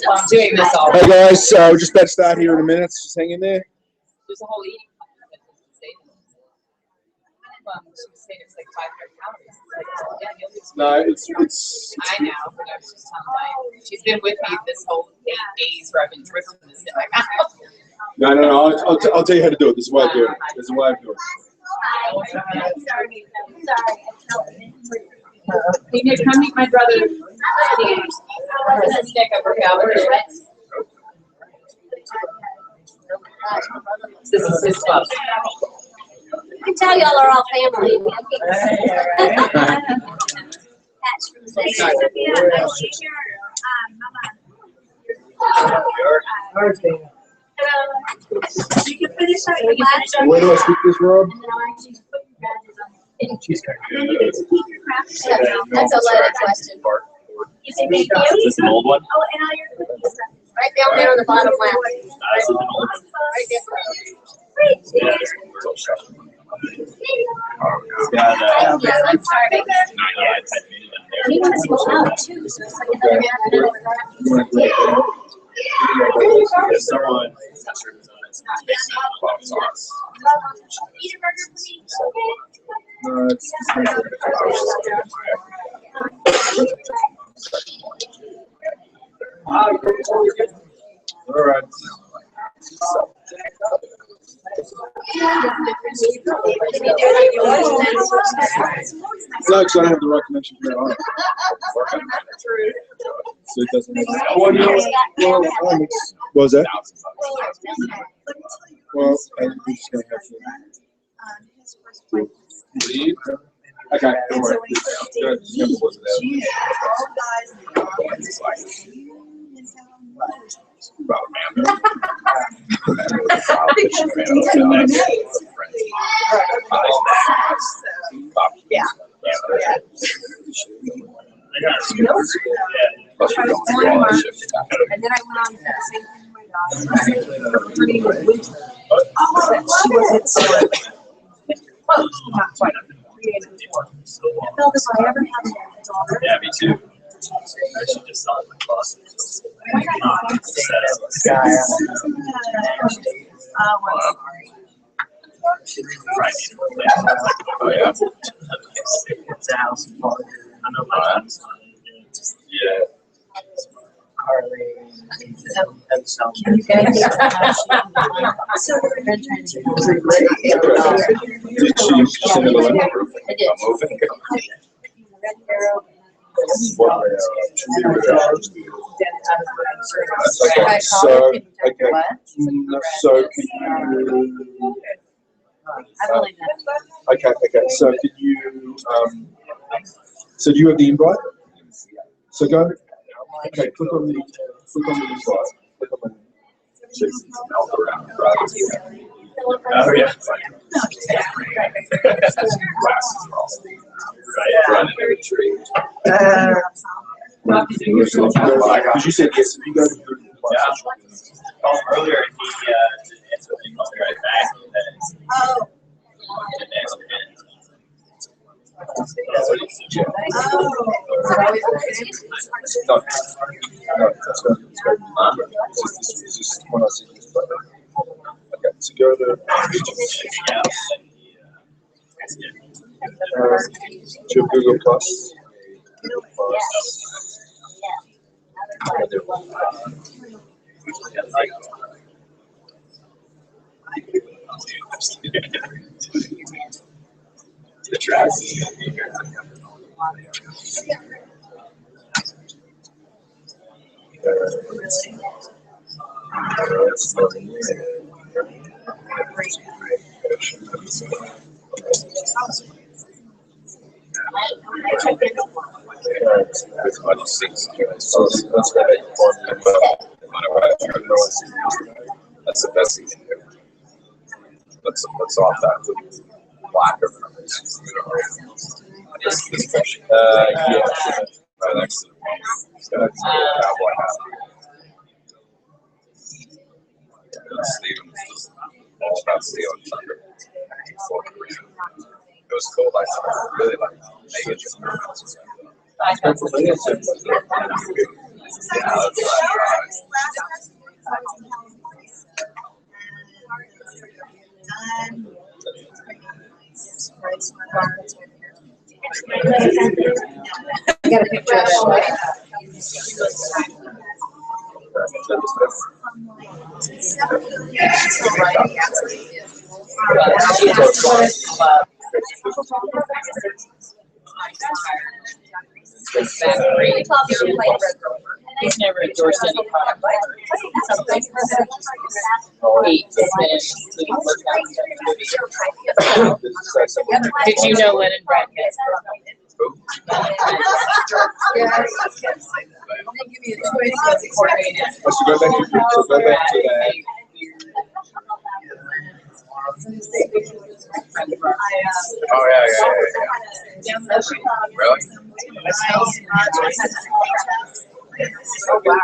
I'm doing this all. Hey guys, we're just about to start here in a minute. So just hang in there. There's a whole eating plan that doesn't say that. She was saying it's like 500 calories. Like, yeah, you'll lose weight. No, it's. I know, but I was just telling my. She's been with me this whole 8 days where I've been dripping this in my mouth. No. I'll tell you how to do it. There's a way of doing it. There's a way of doing it. Hey Nick, come meet my brother. Let's stick up her calories. This is his club. I can tell y'all are all family. Where do I stick this, Rob? That's a loaded question. Is this an old one? Right down there on the bottom left. Is it an old one? Right there. Yeah, this one's real sharp. It's got, I'm sorry, baby. yeah, it's had meat in there. He wants to go out too, so it's like another If someone is not sure who's on it, it's basically bomb sauce. Eat a burger, please. No, it's all right. No, because I don't have the right connection for that on. So it doesn't. What was that? Well, I'm just gonna have to leave. Okay, don't worry. Yeah. And then I went on to the same thing with my daughter. Her name was Winter. She wasn't so close, not quite. 3 days before. I felt if I ever had a daughter. Yeah, me too. I should just saw it in my closet. Oh, yeah. It's a house party. I know my son's on it. Yeah. Harley. Can you guys? Did she send it a letter? I did. Red Arrow. So, okay. So, can you? Okay. So, can you? So, do you have the invite? So, go. Okay. Click on the invite. Click on the. Oh, yeah. Glasses are also right under the tree. Because you said yes. If you go to the Called him earlier and he didn't answer. He called me right back. Didn't answer it. That's what he said. No, that's good. It's just when I see this. Okay, so go to your Google Plus. The track. That's the best thing to do. Let's off that lack of this picture. Yeah. Right next to the one. It's got a cowboy hat. Steven was just all about stealing thunder. It was cool. I really like I got a picture of it. He's never endorsed any product. Eight to finish, including workouts. Did you know Lennon Brad met? Let's go back to that. Oh yeah. Really? Oh, wow.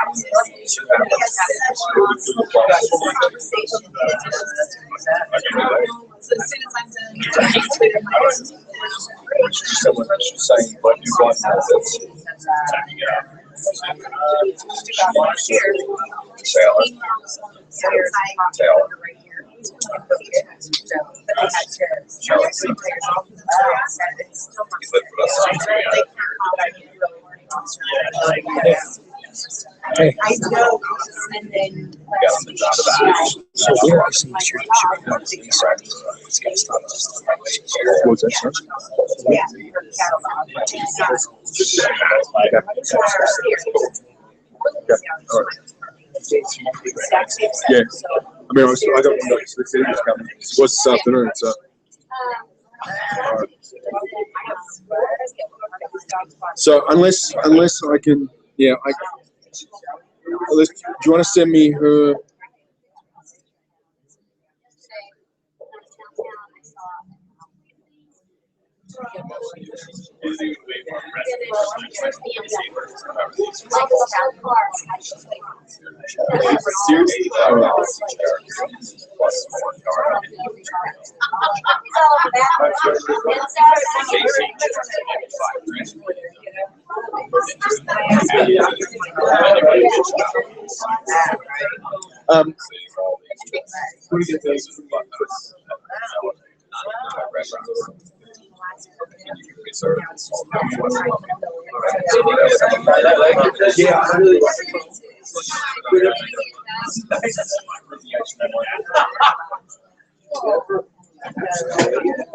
Someone saying what you want. I know. And then. So where is the issue? What's that? Yeah. Yeah. I mean, I got the city's coming. It was this afternoon, so. So unless I can, yeah, unless, do you want to send me her?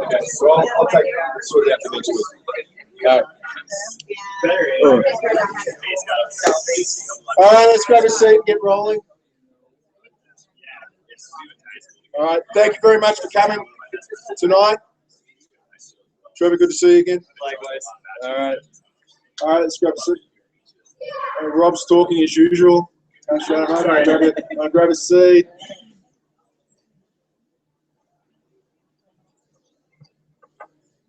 Yeah, so I'll take sort of after next week. All right, let's grab a seat and get rolling. All right, thank you very much for coming tonight. Trevor, good to see you again. Likewise. All right, let's grab a seat. Rob's talking as usual. I'll grab a seat.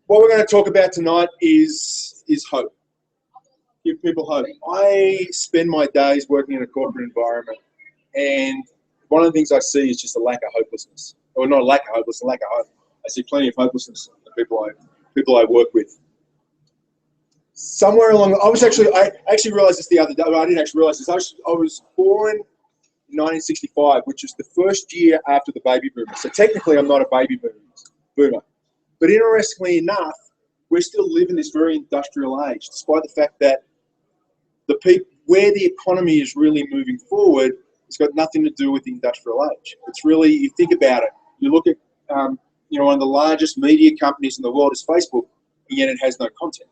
What we're going to talk about tonight is hope. Give people hope. I spend my days working in a corporate environment, and one of the things I see is just a lack of hopelessness. Or not a lack of hopelessness, a lack of hope. I see plenty of hopelessness in the people I work with. Somewhere along, I actually realized this the other day. Well, I didn't actually realize this. I was born in 1965, which is the first year after the baby boomer. So technically, I'm not a baby boomer. But interestingly enough, we still live in this very industrial age, despite the fact that where the economy is really moving forward, it's got nothing to do with the industrial age. It's really, you think about it, you look at, one of the largest media companies in the world is Facebook, and yet it has no content.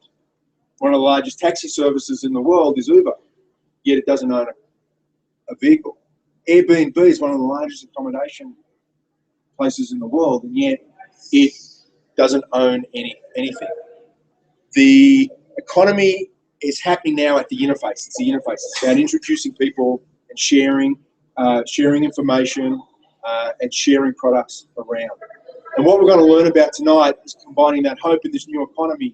One of the largest taxi services in the world is Uber, yet it doesn't own a vehicle. Airbnb is one of the largest accommodation places in the world, and yet it doesn't own anything. The economy is happening now at the interface. It's the interface. It's about introducing people and sharing information and sharing products around. And what we're going to learn about tonight is combining that hope in this new economy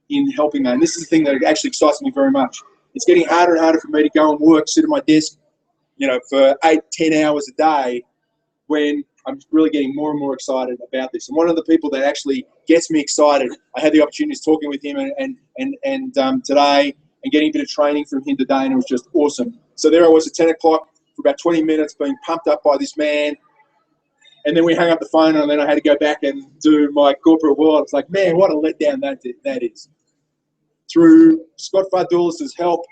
in helping that. And this is the thing that actually excites me very much. It's getting harder and harder for me to go and work, sit at my desk, for 8-10 hours a day, when I'm really getting more and more excited about this. And one of the people that actually gets me excited, I had the opportunity of talking with him and today and getting a bit of training from him today, and it was just awesome. So there I was at 10 o'clock for about 20 minutes being pumped up by this man. And then we hung up the phone, and then I had to go back and do my corporate world. It's like, man, what a letdown that is. Through Scott Fardulis' help,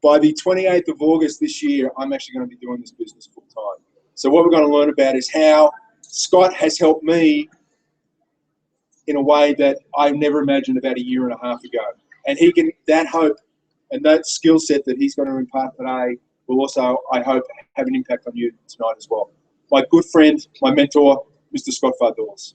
by the 28th of August this year, I'm actually going to be doing this business full time. So what we're going to learn about is how Scott has helped me in a way that I never imagined about a year and a half ago. And he can, that hope and that skill set that he's going to impart today will also, I hope, have an impact on you tonight as well. My good friend, my mentor, Mr. Scott Fardulis.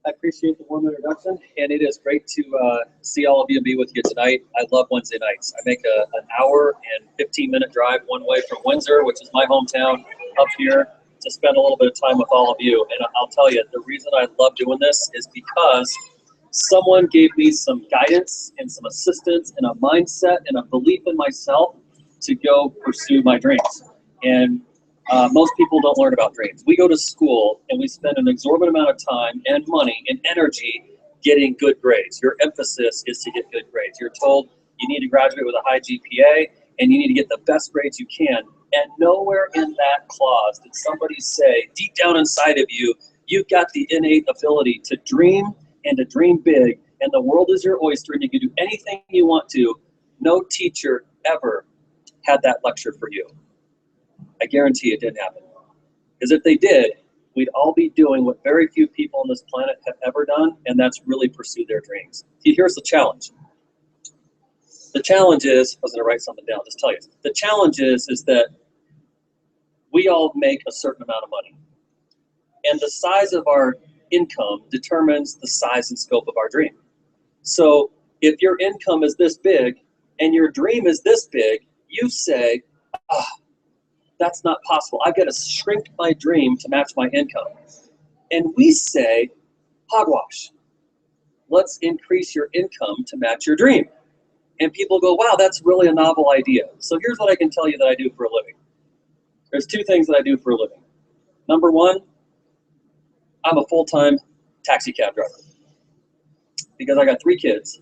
I appreciate the warm introduction, and it is great to see all of you and be with you tonight. I love Wednesday nights. I make an hour and 15-minute drive one way from Windsor, which is my hometown, up here to spend a little bit of time with all of you. And I'll tell you, the reason I love doing this is because someone gave me some guidance and some assistance and a mindset and a belief in myself to go pursue my dreams. And most people don't learn about dreams. We go to school and we spend an exorbitant amount of time and money and energy getting good grades. Your emphasis is to get good grades. You're told you need to graduate with a high GPA and you need to get the best grades you can. And nowhere in that clause did somebody say, deep down inside of you, you've got the innate ability to dream and to dream big, and the world is your oyster and you can do anything you want to. No teacher ever had that lecture for you. I guarantee it didn't happen. Because if they did, we'd all be doing what very few people on this planet have ever done, and that's really pursue their dreams. See, here's the challenge. The challenge is, I was going to write something down, just tell you. The challenge is that we all make a certain amount of money. And the size of our income determines the size and scope of our dream. So if your income is this big and your dream is this big, you say, that's not possible. I've got to shrink my dream to match my income. And we say, hogwash. Let's increase your income to match your dream. And people go, wow, that's really a novel idea. So here's what I can tell you that I do for a living. There's two things that I do for a living. Number one, I'm a full-time taxi cab driver because I got 3 kids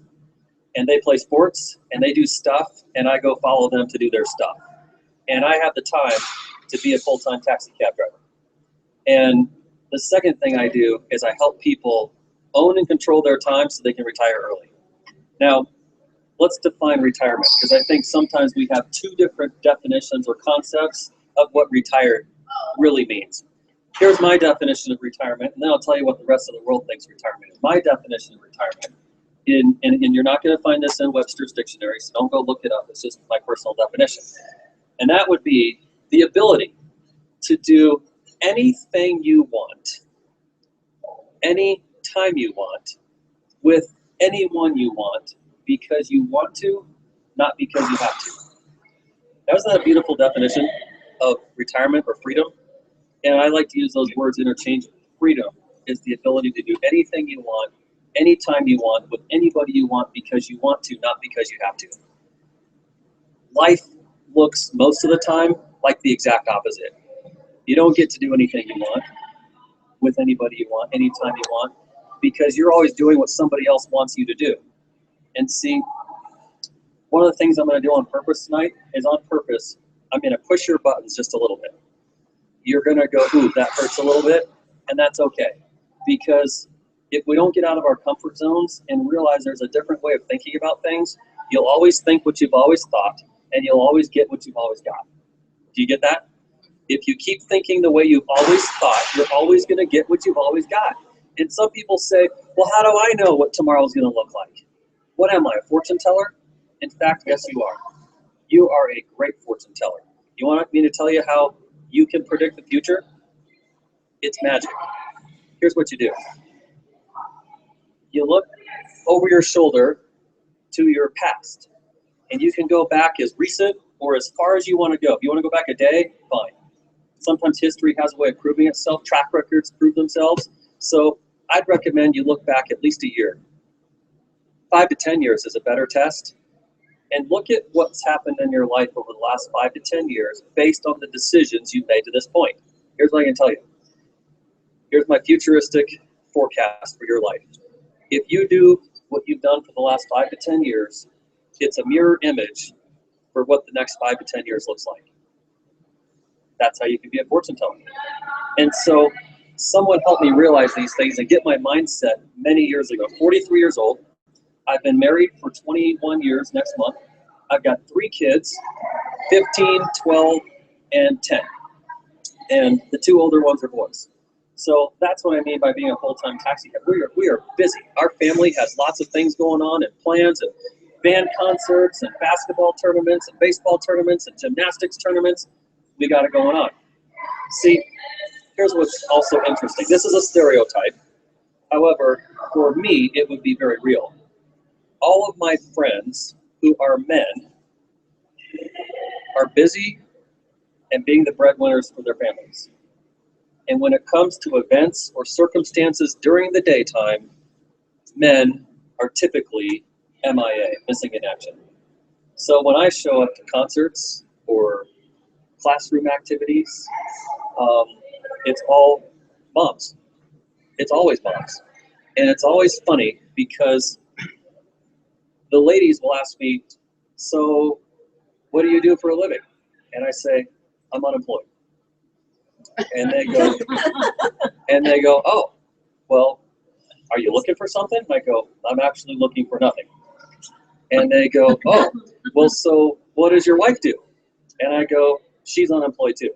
and they play sports and they do stuff and I go follow them to do their stuff. And I have the time to be a full-time taxi cab driver. And the second thing I do is I help people own and control their time so they can retire early. Now, let's define retirement, because I think sometimes we have 2 different definitions or concepts of what retired really means. Here's my definition of retirement, and then I'll tell you what the rest of the world thinks retirement is. My definition of retirement, and you're not going to find this in Webster's dictionary, so don't go look it up. It's just my personal definition. And that would be the ability to do anything you want, any time you want, with anyone you want, because you want to, not because you have to. Now, isn't that a beautiful definition of retirement or freedom? And I like to use those words interchangeably. Freedom is the ability to do anything you want, anytime you want, with anybody you want, because you want to, not because you have to. Life looks most of the time like the exact opposite. You don't get to do anything you want, with anybody you want, anytime you want, because you're always doing what somebody else wants you to do. And see, one of the things I'm going to do on purpose tonight is on purpose, I'm going to push your buttons just a little bit. You're going to go, ooh, that hurts a little bit, and that's okay. Because if we don't get out of our comfort zones and realize there's a different way of thinking about things, you'll always think what you've always thought, and you'll always get what you've always got. Do you get that? If you keep thinking the way you've always thought, you're always going to get what you've always got. And some people say, well, how do I know what tomorrow's going to look like? What am I, a fortune teller? In fact, yes, you are. You are a great fortune teller. You want me to tell you how you can predict the future? It's magic. Here's what you do. You look over your shoulder to your past, and you can go back as recent or as far as you want to go. If you want to go back a day, fine. Sometimes history has a way of proving itself. Track records prove themselves. So I'd recommend you look back at least a year. 5 to 10 years is a better test. and look at what's happened in your life over the last 5 to 10 years based on the decisions you've made to this point. Here's what I can tell you. Here's my futuristic forecast for your life. If you do what you've done for the last 5 to 10 years, it's a mirror image for what the next 5 to 10 years looks like. That's how you can be a fortune teller. And so someone helped me realize these things and get my mindset many years ago. 43 years old. I've been married for 21 years next month. I've got 3 kids, 15, 12, and 10. And the 2 older ones are boys. So that's what I mean by being a full-time taxi cab. We are busy. Our family has lots of things going on and plans and band concerts and basketball tournaments and baseball tournaments and gymnastics tournaments. We got it going on. See, here's what's also interesting. This is a stereotype. However, for me, it would be very real. All of my friends who are men are busy and being the breadwinners for their families. And when it comes to events or circumstances during the daytime, men are typically MIA, missing in action. So when I show up to concerts or classroom activities, it's all moms. It's always moms. And it's always funny because the ladies will ask me, so what do you do for a living? And I say, I'm unemployed. And they go, oh, well, are you looking for something? And I go, I'm actually looking for nothing. And they go, oh, well, so what does your wife do? And I go, she's unemployed too.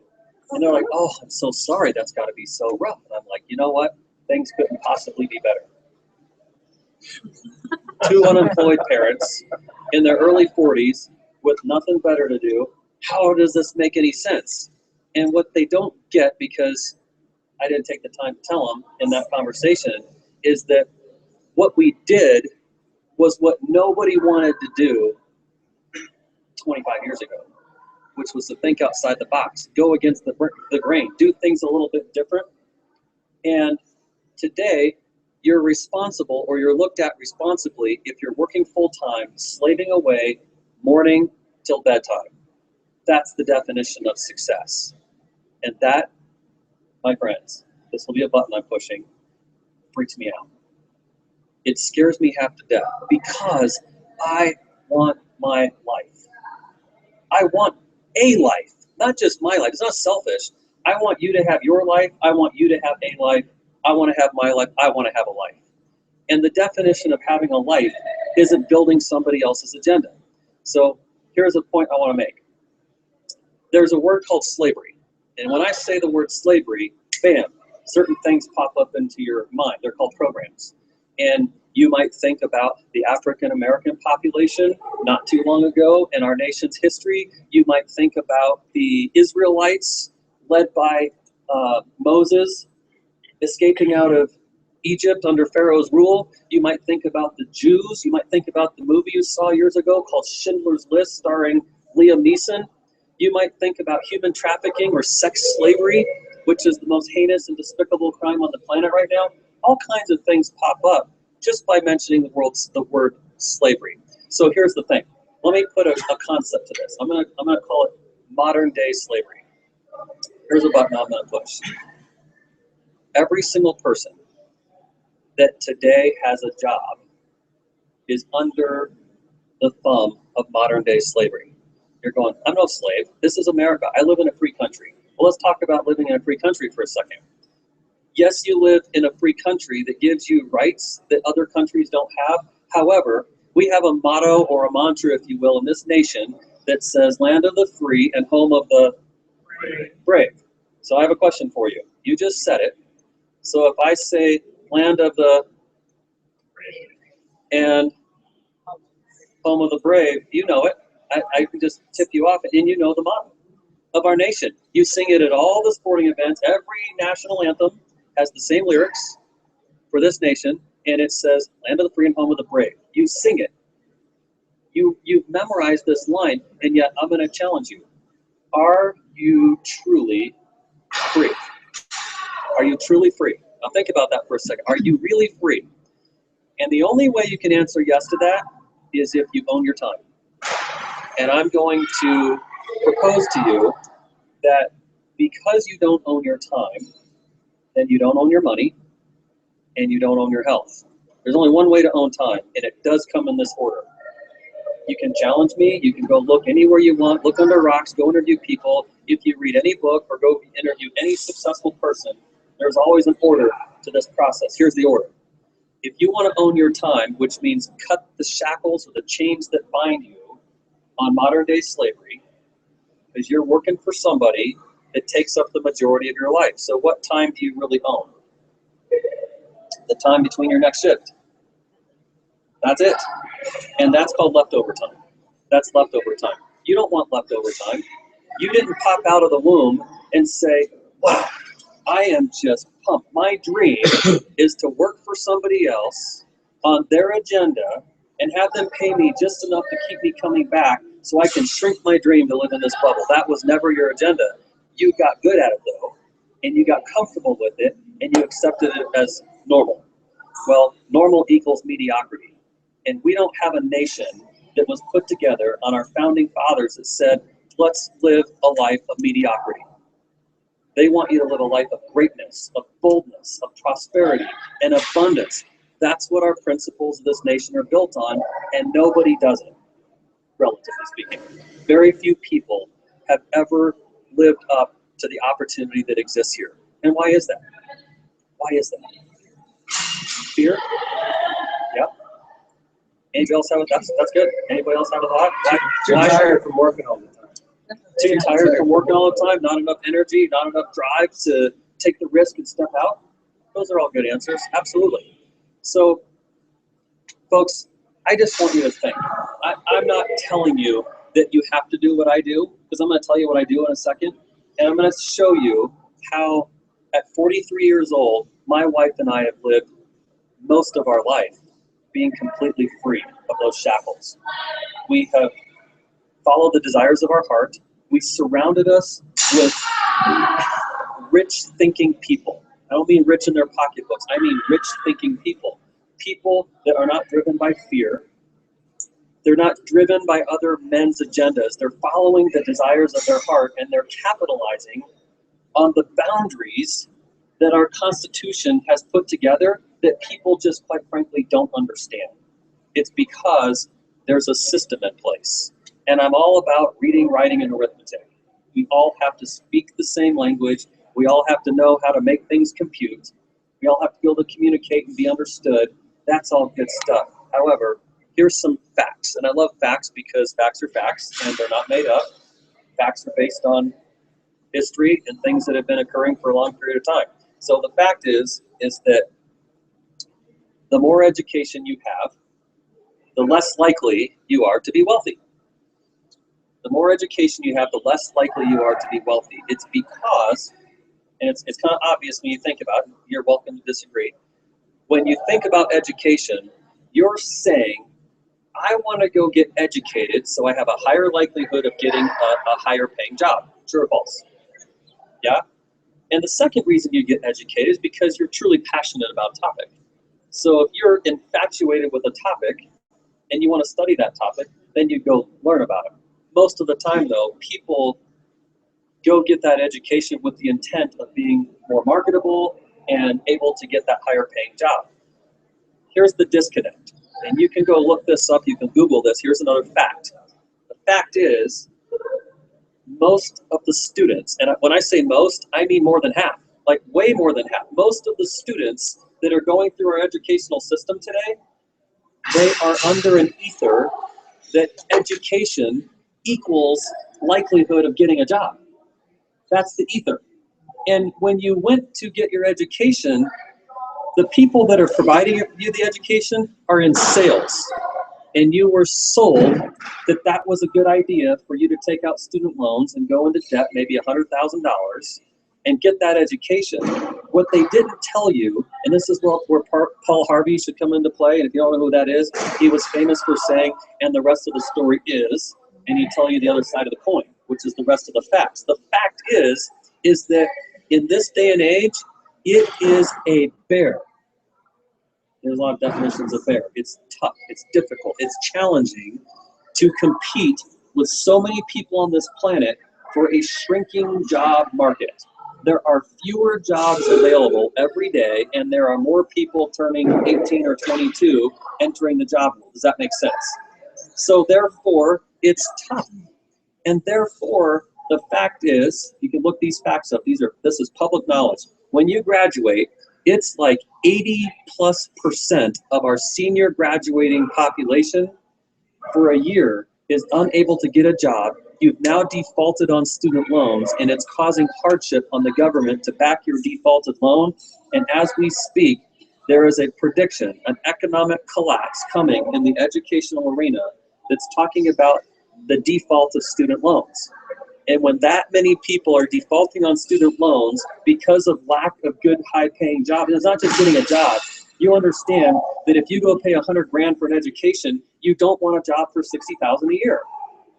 And they're like, oh, I'm so sorry. That's got to be so rough. And I'm like, you know what? Things couldn't possibly be better. 2 unemployed parents in their early 40s with nothing better to do. How does this make any sense? And what they don't get, because I didn't take the time to tell them in that conversation, is that what we did was what nobody wanted to do 25 years ago, which was to think outside the box, go against the grain, do things a little bit different. And today, you're responsible, or you're looked at responsibly if you're working full-time, slaving away, morning till bedtime. That's the definition of success. And that, my friends, this will be a button I'm pushing, freaks me out. It scares me half to death because I want my life. I want a life, not just my life. It's not selfish. I want you to have your life. I want you to have a life. I want to have my life. I want to have a life. And the definition of having a life isn't building somebody else's agenda. So here's a point I want to make. There's a word called slavery. And when I say the word slavery, bam, certain things pop up into your mind. They're called programs. And you might think about the African American population not too long ago in our nation's history. You might think about the Israelites led by Moses escaping out of Egypt under Pharaoh's rule. You might think about the Jews. You might think about the movie you saw years ago called Schindler's List starring Liam Neeson. You might think about human trafficking or sex slavery, which is the most heinous and despicable crime on the planet right now. All kinds of things pop up just by mentioning the word slavery. So here's the thing. Let me put a concept to this. I'm gonna call it modern day slavery. Here's a button I'm gonna push. Every single person that today has a job is under the thumb of modern day slavery. You're going, I'm no slave. This is America. I live in a free country. Well, let's talk about living in a free country for a second. Yes, you live in a free country that gives you rights that other countries don't have. However, we have a motto or a mantra, if you will, in this nation that says land of the free and home of the brave. So I have a question for you. You just said it. So if I say land of the and home of the brave, you know it. I can just tip you off, and you know the motto of our nation. You sing it at all the sporting events. Every national anthem has the same lyrics for this nation, and it says, land of the free and home of the brave. You sing it. You've memorized this line, and yet I'm going to challenge you. Are you truly free? Are you truly free? Now think about that for a second. Are you really free? And the only way you can answer yes to that is if you own your time. And I'm going to propose to you that because you don't own your time, then you don't own your money, and you don't own your health. There's only one way to own time, and it does come in this order. You can challenge me. You can go look anywhere you want, look under rocks, go interview people. If you read any book or go interview any successful person, there's always an order to this process. Here's the order. If you want to own your time, which means cut the shackles or the chains that bind you on modern day slavery, because you're working for somebody that takes up the majority of your life. So what time do you really own? The time between your next shift. That's it. And that's called leftover time. That's leftover time. You don't want leftover time. You didn't pop out of the womb and say, wow, I am just pumped. My dream is to work for somebody else on their agenda and have them pay me just enough to keep me coming back so I can shrink my dream to live in this bubble. That was never your agenda. You got good at it though, and you got comfortable with it, and you accepted it as normal. Well, normal equals mediocrity. And we don't have a nation that was put together on our founding fathers that said, let's live a life of mediocrity. They want you to live a life of greatness, of boldness, of prosperity, and abundance. That's what our principles of this nation are built on, and nobody does it, relatively speaking. Very few people have ever lived up to the opportunity that exists here. And why is that? Why is that? Fear? Yeah. Anybody else have a thought? That's good. Anybody else have a thought? Too tired from working all the time. Too tired from working all the time, not enough energy, not enough drive to take the risk and step out? Those are all good answers. Absolutely. So, folks, I just want you to think. I'm not telling you that you have to do what I do, because I'm going to tell you what I do in a second, and I'm going to show you how at 43 years old, my wife and I have lived most of our life being completely free of those shackles. We have followed the desires of our heart. We surrounded us with rich thinking people. I don't mean rich in their pocketbooks. I mean rich thinking people. People that are not driven by fear. They're not driven by other men's agendas. They're following the desires of their heart, and they're capitalizing on the boundaries that our Constitution has put together that people just quite frankly don't understand. It's because there's a system in place. And I'm all about reading, writing, and arithmetic. We all have to speak the same language. We all have to know how to make things compute. We all have to be able to communicate and be understood. That's all good stuff. However, here's some facts. And I love facts because facts are facts and they're not made up. Facts are based on history and things that have been occurring for a long period of time. So the fact is that the more education you have, the less likely you are to be wealthy. The more education you have, the less likely you are to be wealthy. It's because, and it's kind of obvious when you think about it, you're welcome to disagree. When you think about education, you're saying, I want to go get educated so I have a higher likelihood of getting a higher paying job. True or false? Yeah? And the second reason you get educated is because you're truly passionate about a topic. So if you're infatuated with a topic and you want to study that topic, then you go learn about it. Most of the time, though, people go get that education with the intent of being more marketable and able to get that higher paying job. Here's the disconnect. And you can go look this up. You can Google this. Here's another fact. The fact is, most of the students, and when I say most, I mean more than half, like way more than half. Most of the students that are going through our educational system today, they are under an ether that education equals likelihood of getting a job. That's the ether. And when you went to get your education, the people that are providing you the education are in sales. And you were sold that that was a good idea for you to take out student loans and go into debt, maybe $100,000, and get that education. What they didn't tell you, and this is where Paul Harvey should come into play, and if you don't know who that is, he was famous for saying, and the rest of the story is, and he'd tell you the other side of the coin, which is the rest of the facts. The fact is that in this day and age, it is a bear. There's a lot of definitions of bear. It's tough, it's difficult, it's challenging to compete with so many people on this planet for a shrinking job market. There are fewer jobs available every day, and there are more people turning 18 or 22 entering the job world. Does that make sense? So therefore, it's tough. And therefore, the fact is, you can look these facts up. This is public knowledge. When you graduate, it's like 80+% of our senior graduating population for a year is unable to get a job. You've now defaulted on student loans, and it's causing hardship on the government to back your defaulted loan. And as we speak, there is a prediction, an economic collapse coming in the educational arena that's talking about the default of student loans. And when that many people are defaulting on student loans because of lack of good, high-paying jobs, and it's not just getting a job. You understand that if you go pay $100,000 for an education, you don't want a job for $60,000 a year.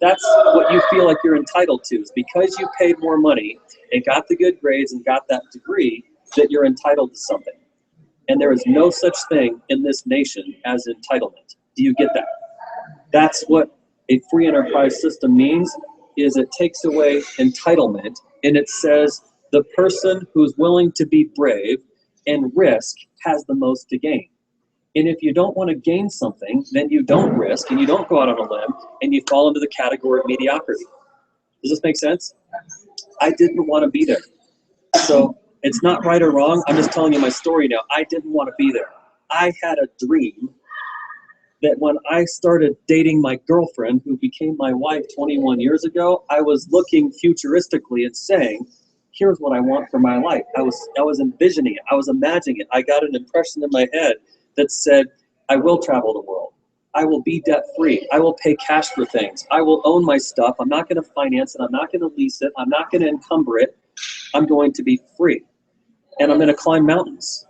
That's what you feel like you're entitled to, is because you paid more money and got the good grades and got that degree that you're entitled to something. And there is no such thing in this nation as entitlement. Do you get that? That's what a free enterprise system means, is it takes away entitlement, and it says the person who's willing to be brave and risk has the most to gain. And if you don't want to gain something, then you don't risk and you don't go out on a limb and you fall into the category of mediocrity. Does this make sense? I didn't want to be there. So it's not right or wrong. I'm just telling you my story now. I didn't want to be there. I had a dream that when I started dating my girlfriend, who became my wife 21 years ago, I was looking futuristically and saying, here's what I want for my life. I was envisioning it. I was imagining it. I got an impression in my head that said, I will travel the world. I will be debt-free. I will pay cash for things. I will own my stuff. I'm not going to finance it. I'm not going to lease it. I'm not going to encumber it. I'm going to be free. And I'm going to climb mountains.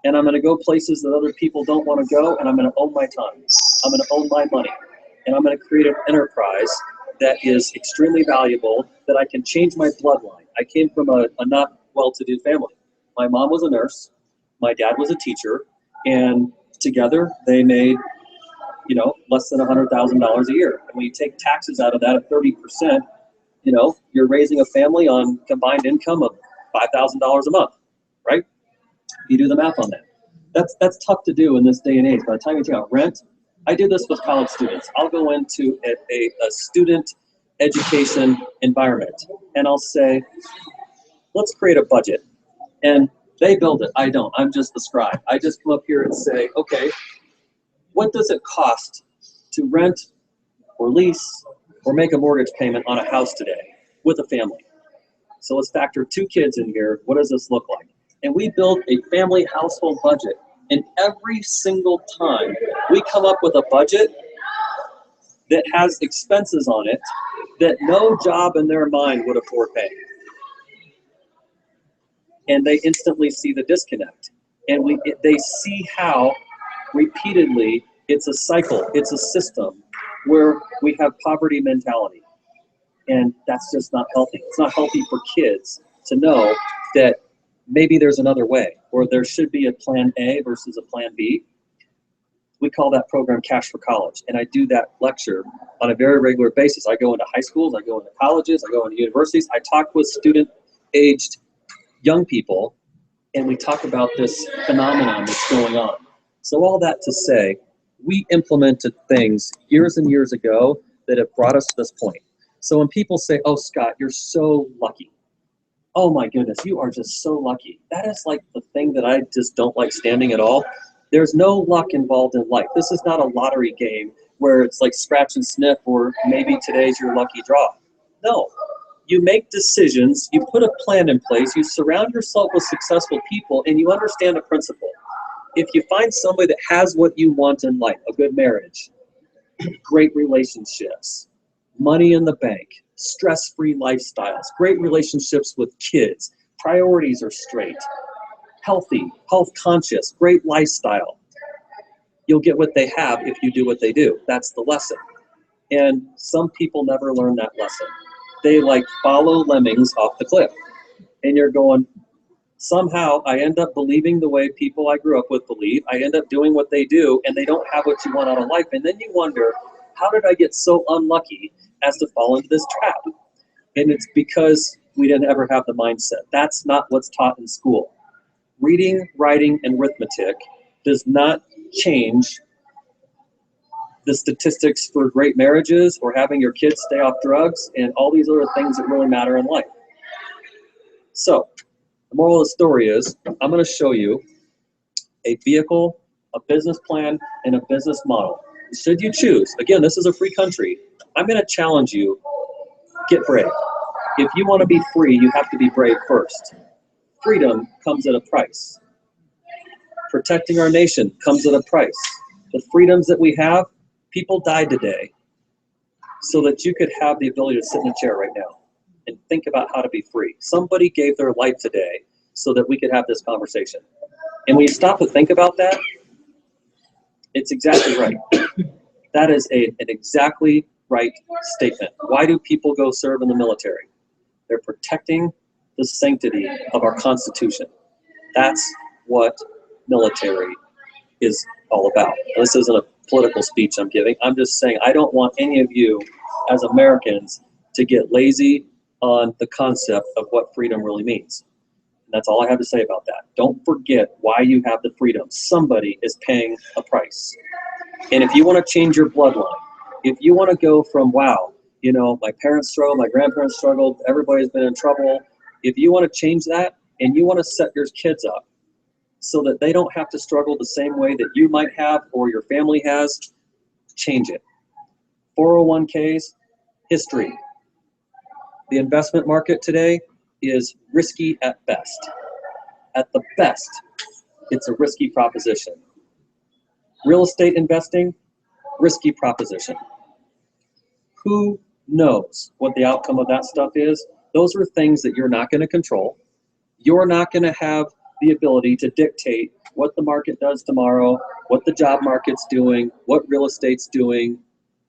And I'm going to go places that other people don't want to go, and I'm going to own my time. I'm going to own my money. And I'm going to create an enterprise that is extremely valuable, that I can change my bloodline. I came from a not well-to-do family. My mom was a nurse. My dad was a teacher. And together they made, less than $100,000 a year. And when you take taxes out of that at 30%, you're raising a family on combined income of $5,000 a month, right? You do the math on that. That's tough to do in this day and age. By the time you take out rent, I do this with college students. I'll go into a student education environment and I'll say, let's create a budget. And they build it. I don't. I'm just the scribe. I just come up here and say, okay, what does it cost to rent or lease or make a mortgage payment on a house today with a family? So let's factor 2 kids in here. What does this look like? And we build a family household budget. And every single time we come up with a budget that has expenses on it that no job in their mind would afford paying. And they instantly see the disconnect. And they see how repeatedly it's a cycle, it's a system where we have poverty mentality. And that's just not healthy. It's not healthy for kids to know that maybe there's another way, or there should be a plan A versus a plan B. We call that program Cash for College. And I do that lecture on a very regular basis. I go into high schools, I go into colleges, I go into universities. I talk with student-aged young people, and we talk about this phenomenon that's going on. So all that to say, we implemented things years and years ago that have brought us to this point. So when people say, oh, Scott, you're so lucky. Oh my goodness, you are just so lucky. That is like the thing that I just don't like standing at all. There's no luck involved in life. This is not a lottery game where it's like scratch and sniff or maybe today's your lucky draw. No. You make decisions, you put a plan in place, you surround yourself with successful people, and you understand a principle. If you find somebody that has what you want in life, a good marriage, great relationships, money in the bank, stress-free lifestyles, great relationships with kids, priorities are straight, healthy, health-conscious, great lifestyle, you'll get what they have if you do what they do. That's the lesson. And some people never learn that lesson. They like follow lemmings off the cliff. And you're going, somehow I end up believing the way people I grew up with believe. I end up doing what they do, and they don't have what you want out of life. And then you wonder, How did I get so unlucky as to fall into this trap? And it's because we didn't ever have the mindset. That's not what's taught in school. Reading, writing, and arithmetic does not change the statistics for great marriages or having your kids stay off drugs and all these other things that really matter in life. So, the moral of the story is, I'm going to show you a vehicle, a business plan, and a business model. Should you choose, again, this is a free country, I'm going to challenge you, get brave. If you want to be free, you have to be brave first. Freedom comes at a price. Protecting our nation comes at a price. The freedoms that we have, people died today so that you could have the ability to sit in a chair right now and think about how to be free. Somebody gave their life today so that we could have this conversation. And when you stop to think about that, it's exactly right. That is an exactly right statement. Why do people go serve in the military? They're protecting the sanctity of our Constitution. That's what military is all about. This isn't a political speech I'm giving. I'm just saying I don't want any of you as Americans to get lazy on the concept of what freedom really means. And that's all I have to say about that. Don't forget why you have the freedom. Somebody is paying a price. And if you want to change your bloodline, if you want to go from, wow, you know, my parents struggled, my grandparents struggled, everybody's been in trouble. If you want to change that and you want to set your kids up so that they don't have to struggle the same way that you might have or your family has, change it. 401ks, history. The investment market today is risky at best. At the best, it's a risky proposition. Real estate investing, risky proposition. Who knows what the outcome of that stuff is? Those are things that you're not going to control. You're not going to have the ability to dictate what the market does tomorrow, what the job market's doing, what real estate's doing.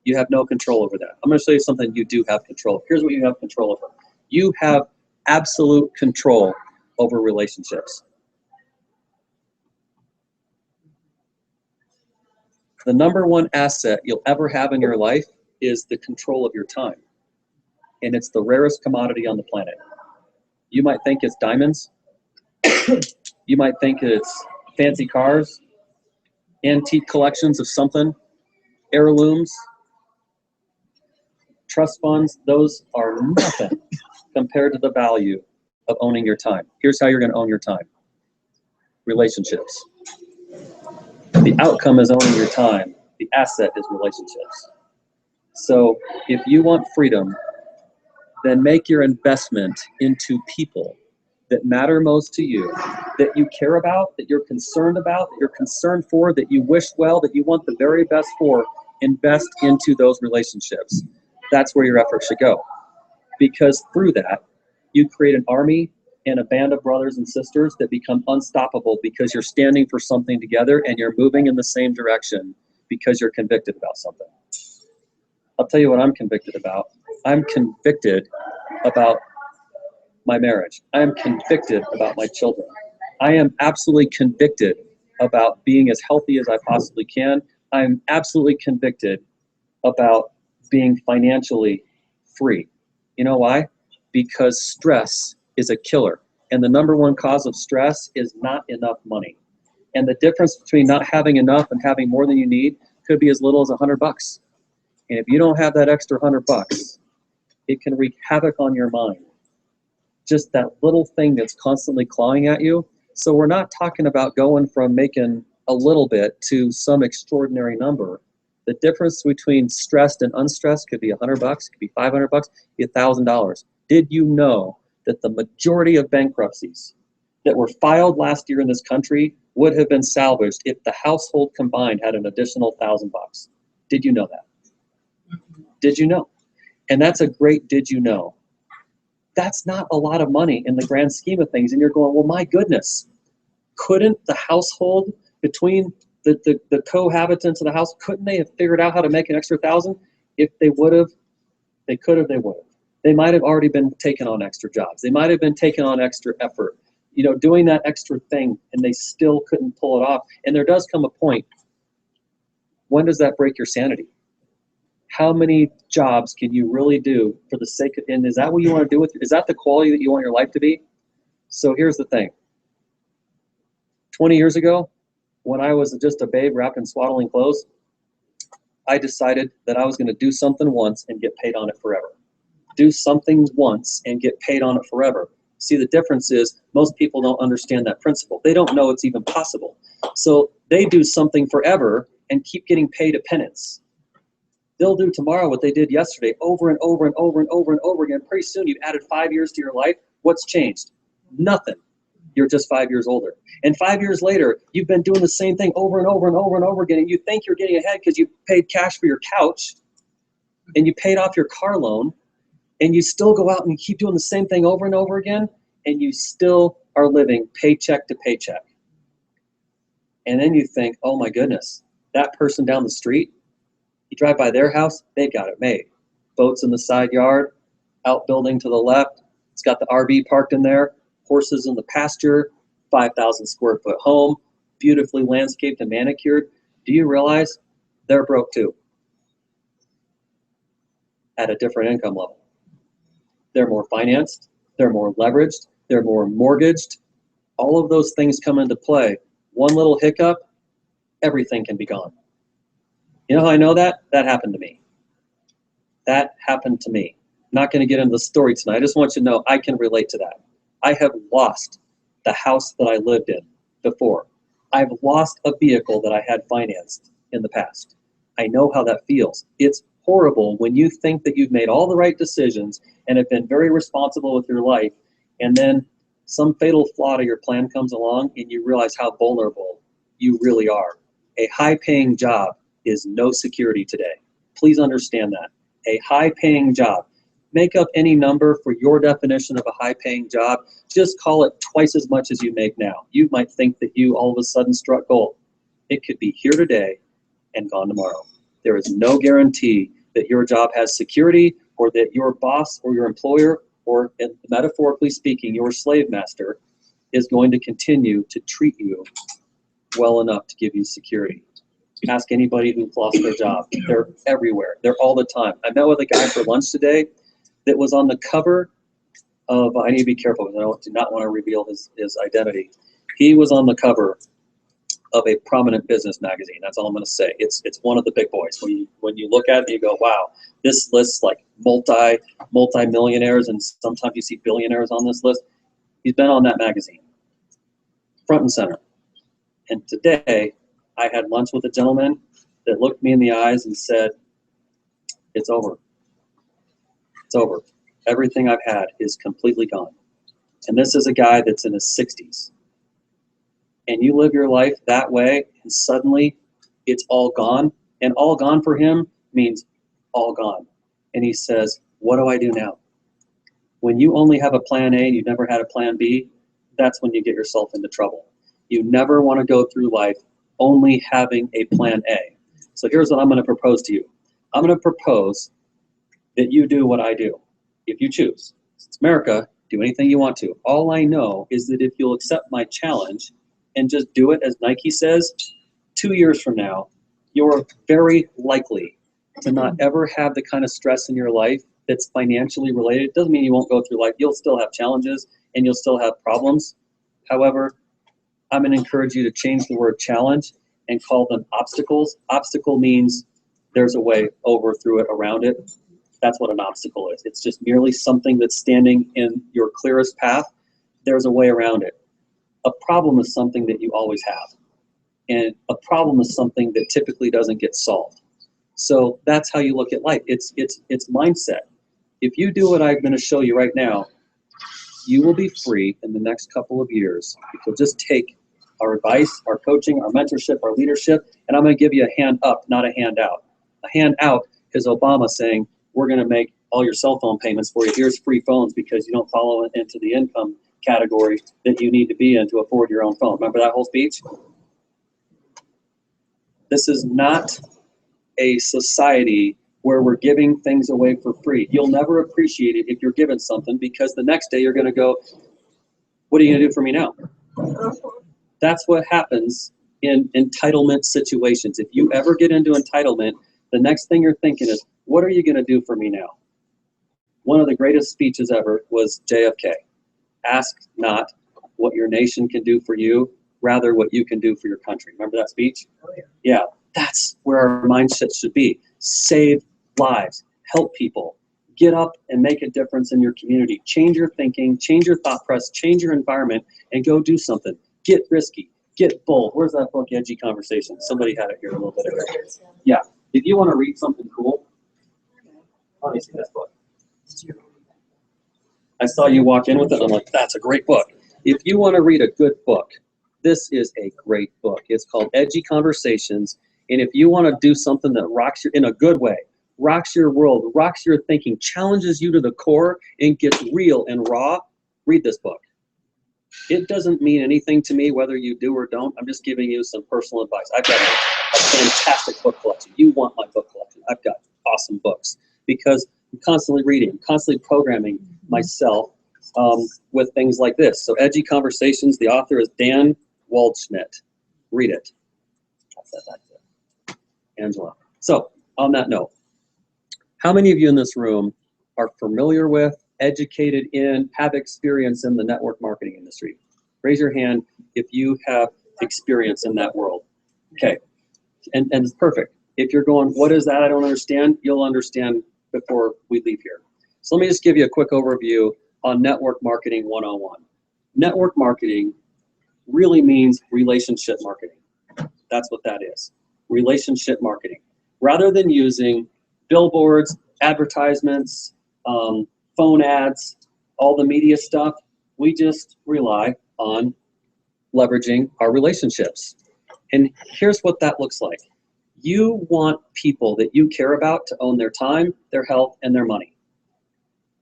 You have no control over that. I'm going to show you something you do have control. Here's what you have control over. You have absolute control over relationships. The number one asset you'll ever have in your life is the control of your time. And it's the rarest commodity on the planet. You might think it's diamonds. You might think it's fancy cars, antique collections of something, heirlooms, trust funds. Those are nothing compared to the value of owning your time. Here's how you're going to own your time. Relationships. The outcome is owning your time. The asset is relationships. So if you want freedom, then make your investment into people that matter most to you, that you care about, that you're concerned about, that you're concerned for, that you wish well, that you want the very best for. Invest into those relationships. That's where your effort should go. Because through that, you create an army and a band of brothers and sisters that become unstoppable because you're standing for something together and you're moving in the same direction because you're convicted about something. I'll tell you what I'm convicted about. I'm convicted about my marriage. I am convicted about my children. I am absolutely convicted about being as healthy as I possibly can. I'm absolutely convicted about being financially free. You know why? Because stress is a killer. And the number one cause of stress is not enough money. And the difference between not having enough and having more than you need could be as little as $100. And if you don't have that extra $100, it can wreak havoc on your mind. Just that little thing that's constantly clawing at you. So we're not talking about going from making a little bit to some extraordinary number. The difference between stressed and unstressed could be $100, could be $500, could be $1,000. Did you know that the majority of bankruptcies that were filed last year in this country would have been salvaged if the household combined had an additional $1,000? Did you know that? Did you know? And that's a great did you know. That's not a lot of money in the grand scheme of things. And you're going, well, my goodness, couldn't the household between the cohabitants of the house, couldn't they have figured out how to make an extra $1,000? If they would have, they could have, they would have. They might have already been taking on extra jobs. They might have been taking on extra effort, you know, doing that extra thing, and they still couldn't pull it off. And there does come a point, when does that break your sanity? How many jobs can you really do for the sake of, and is that what you want to do with, is that the quality that you want your life to be? So here's the thing. 20 years ago, when I was just a babe wrapped in swaddling clothes, I decided that I was going to do something once and get paid on it forever. Do something once and get paid on it forever. See, the difference is most people don't understand that principle. They don't know it's even possible. So they do something forever and keep getting paid a penance. They'll do tomorrow what they did yesterday over and over and over and over and over again. Pretty soon you've added 5 years to your life. What's changed? Nothing. You're just 5 years older. And 5 years later, you've been doing the same thing over and over and over and over again. And you think you're getting ahead because you paid cash for your couch and you paid off your car loan, and you still go out and you keep doing the same thing over and over again, and you still are living paycheck to paycheck. And then you think, oh my goodness, that person down the street, you drive by their house, they got it made. Boats in the side yard, outbuilding to the left, it's got the RV parked in there, horses in the pasture, 5,000 square foot home, beautifully landscaped and manicured. Do you realize they're broke too? At a different income level. They're more financed, they're more leveraged, they're more mortgaged. All of those things come into play. One little hiccup, everything can be gone. You know how I know that? That happened to me. That happened to me. I'm not going to get into the story tonight. I just want you to know I can relate to that. I have lost the house that I lived in before. I've lost a vehicle that I had financed in the past. I know how that feels. It's horrible when you think that you've made all the right decisions and have been very responsible with your life, and then some fatal flaw to your plan comes along and you realize how vulnerable you really are. A high-paying job is no security today. Please understand that. A high-paying job. Make up any number for your definition of a high-paying job. Just call it twice as much as you make now. You might think that you all of a sudden struck gold. It could be here today and gone tomorrow. There is no guarantee that your job has security, or that your boss or your employer, or metaphorically speaking, your slave master is going to continue to treat you well enough to give you security. Ask anybody who's lost their job. They're everywhere. They're all the time. I met with a guy for lunch today that was on the cover of, I need to be careful because I do not want to reveal his identity. He was on the cover of a prominent business magazine. That's all I'm going to say. It's one of the big boys. When you look at it, you go, wow, this lists like multi-millionaires, and sometimes you see billionaires on this list. He's been on that magazine, front and center. And today, I had lunch with a gentleman that looked me in the eyes and said, it's over. It's over. Everything I've had is completely gone. And this is a guy that's in his 60s. And you live your life that way, and suddenly it's all gone. And all gone for him means all gone. And he says, what do I do now? When you only have a plan A and you've never had a plan B, that's when you get yourself into trouble. You never want to go through life only having a plan A. So here's what I'm going to propose to you. I'm going to propose that you do what I do, if you choose. It's America, do anything you want to. All I know is that if you'll accept my challenge and just do it as Nike says, 2 years from now, you're very likely to not ever have the kind of stress in your life that's financially related. It doesn't mean you won't go through life. You'll still have challenges and you'll still have problems. However, I'm going to encourage you to change the word challenge and call them obstacles. Obstacle means there's a way over, through it, around it. That's what an obstacle is. It's just merely something that's standing in your clearest path. There's a way around it. A problem is something that you always have. And a problem is something that typically doesn't get solved. So that's how you look at life. It's mindset. If you do what I'm going to show you right now, you will be free in the next couple of years. If you'll just take our advice, our coaching, our mentorship, our leadership, and I'm going to give you a hand up, not a hand out. A hand out is Obama saying, we're going to make all your cell phone payments for you. Here's free phones because you don't follow into the income category that you need to be in to afford your own phone. Remember that whole speech? This is not a society where we're giving things away for free. You'll never appreciate it if you're given something, because the next day you're going to go, what are you going to do for me now? That's what happens in entitlement situations. If you ever get into entitlement, the next thing you're thinking is, What are you going to do for me now? One of the greatest speeches ever was JFK. Ask not what your nation can do for you, rather what you can do for your country. Remember that speech? Oh, yeah. Yeah, that's where our mindset should be. Save lives, help people, get up and make a difference in your community. Change your thinking, change your thought process, change your environment, and go do something. Get risky, get bold. Where's that book, Edgy Conversation? Somebody had it here a little bit ago. Yeah, if you want to read something cool, let me see this book. I saw you walk in with it, and I'm like, that's a great book. If you want to read a good book, this is a great book. It's called Edgy Conversations, and if you want to do something that rocks your, in a good way, rocks your world, rocks your thinking, challenges you to the core, and gets real and raw, read this book. It doesn't mean anything to me whether you do or don't. I'm just giving you some personal advice. I've got a fantastic book collection. You want my book collection. I've got awesome books because I'm constantly reading, I'm constantly programming myself with things like this. So Edgy Conversations, the author is Dan Waldschmidt. Read it. I'll set that there. Angela. So on that note, how many of you in this room are familiar with, educated in, have experience in the network marketing industry? Raise your hand if you have experience in that world. Okay, and it's perfect. If you're going, what is that? I don't understand. You'll understand before we leave here. So let me just give you a quick overview on Network Marketing 101. Network marketing really means relationship marketing. That's what that is. Relationship marketing. Rather than using billboards, advertisements, phone ads, all the media stuff, we just rely on leveraging our relationships. And here's what that looks like. You want people that you care about to own their time, their health, and their money.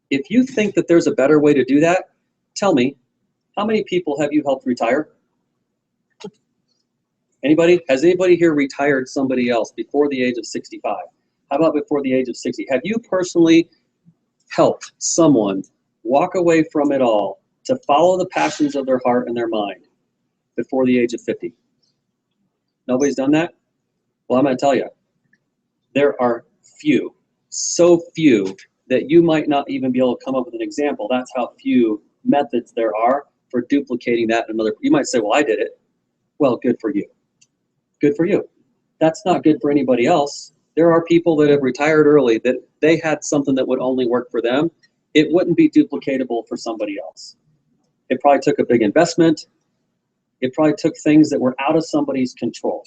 If you think that there's a better way to do that, tell me, how many people have you helped retire? Anybody? Has anybody here retired somebody else before the age of 65? How about before the age of 60? Have you personally helped someone walk away from it all to follow the passions of their heart and their mind before the age of 50? Nobody's done that? Well, I'm going to tell you, there are few, so few that you might not even be able to come up with an example. That's how few methods there are for duplicating that in another. You might say, well, I did it. Well, good for you. Good for you. That's not good for anybody else. There are people that have retired early that they had something that would only work for them. It wouldn't be duplicatable for somebody else. It probably took a big investment. It probably took things that were out of somebody's control.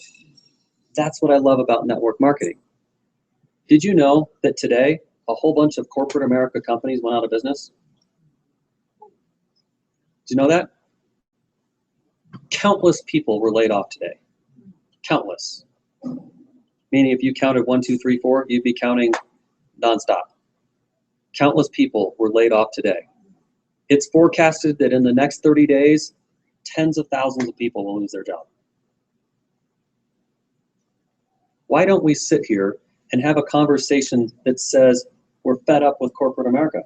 That's what I love about network marketing. Did you know that today a whole bunch of corporate America companies went out of business? Did you know that? Countless people were laid off today. Countless. Meaning if you counted 1, 2, 3, 4, you'd be counting nonstop. Countless people were laid off today. It's forecasted that in the next 30 days, tens of thousands of people will lose their job. Why don't we sit here and have a conversation that says we're fed up with corporate America?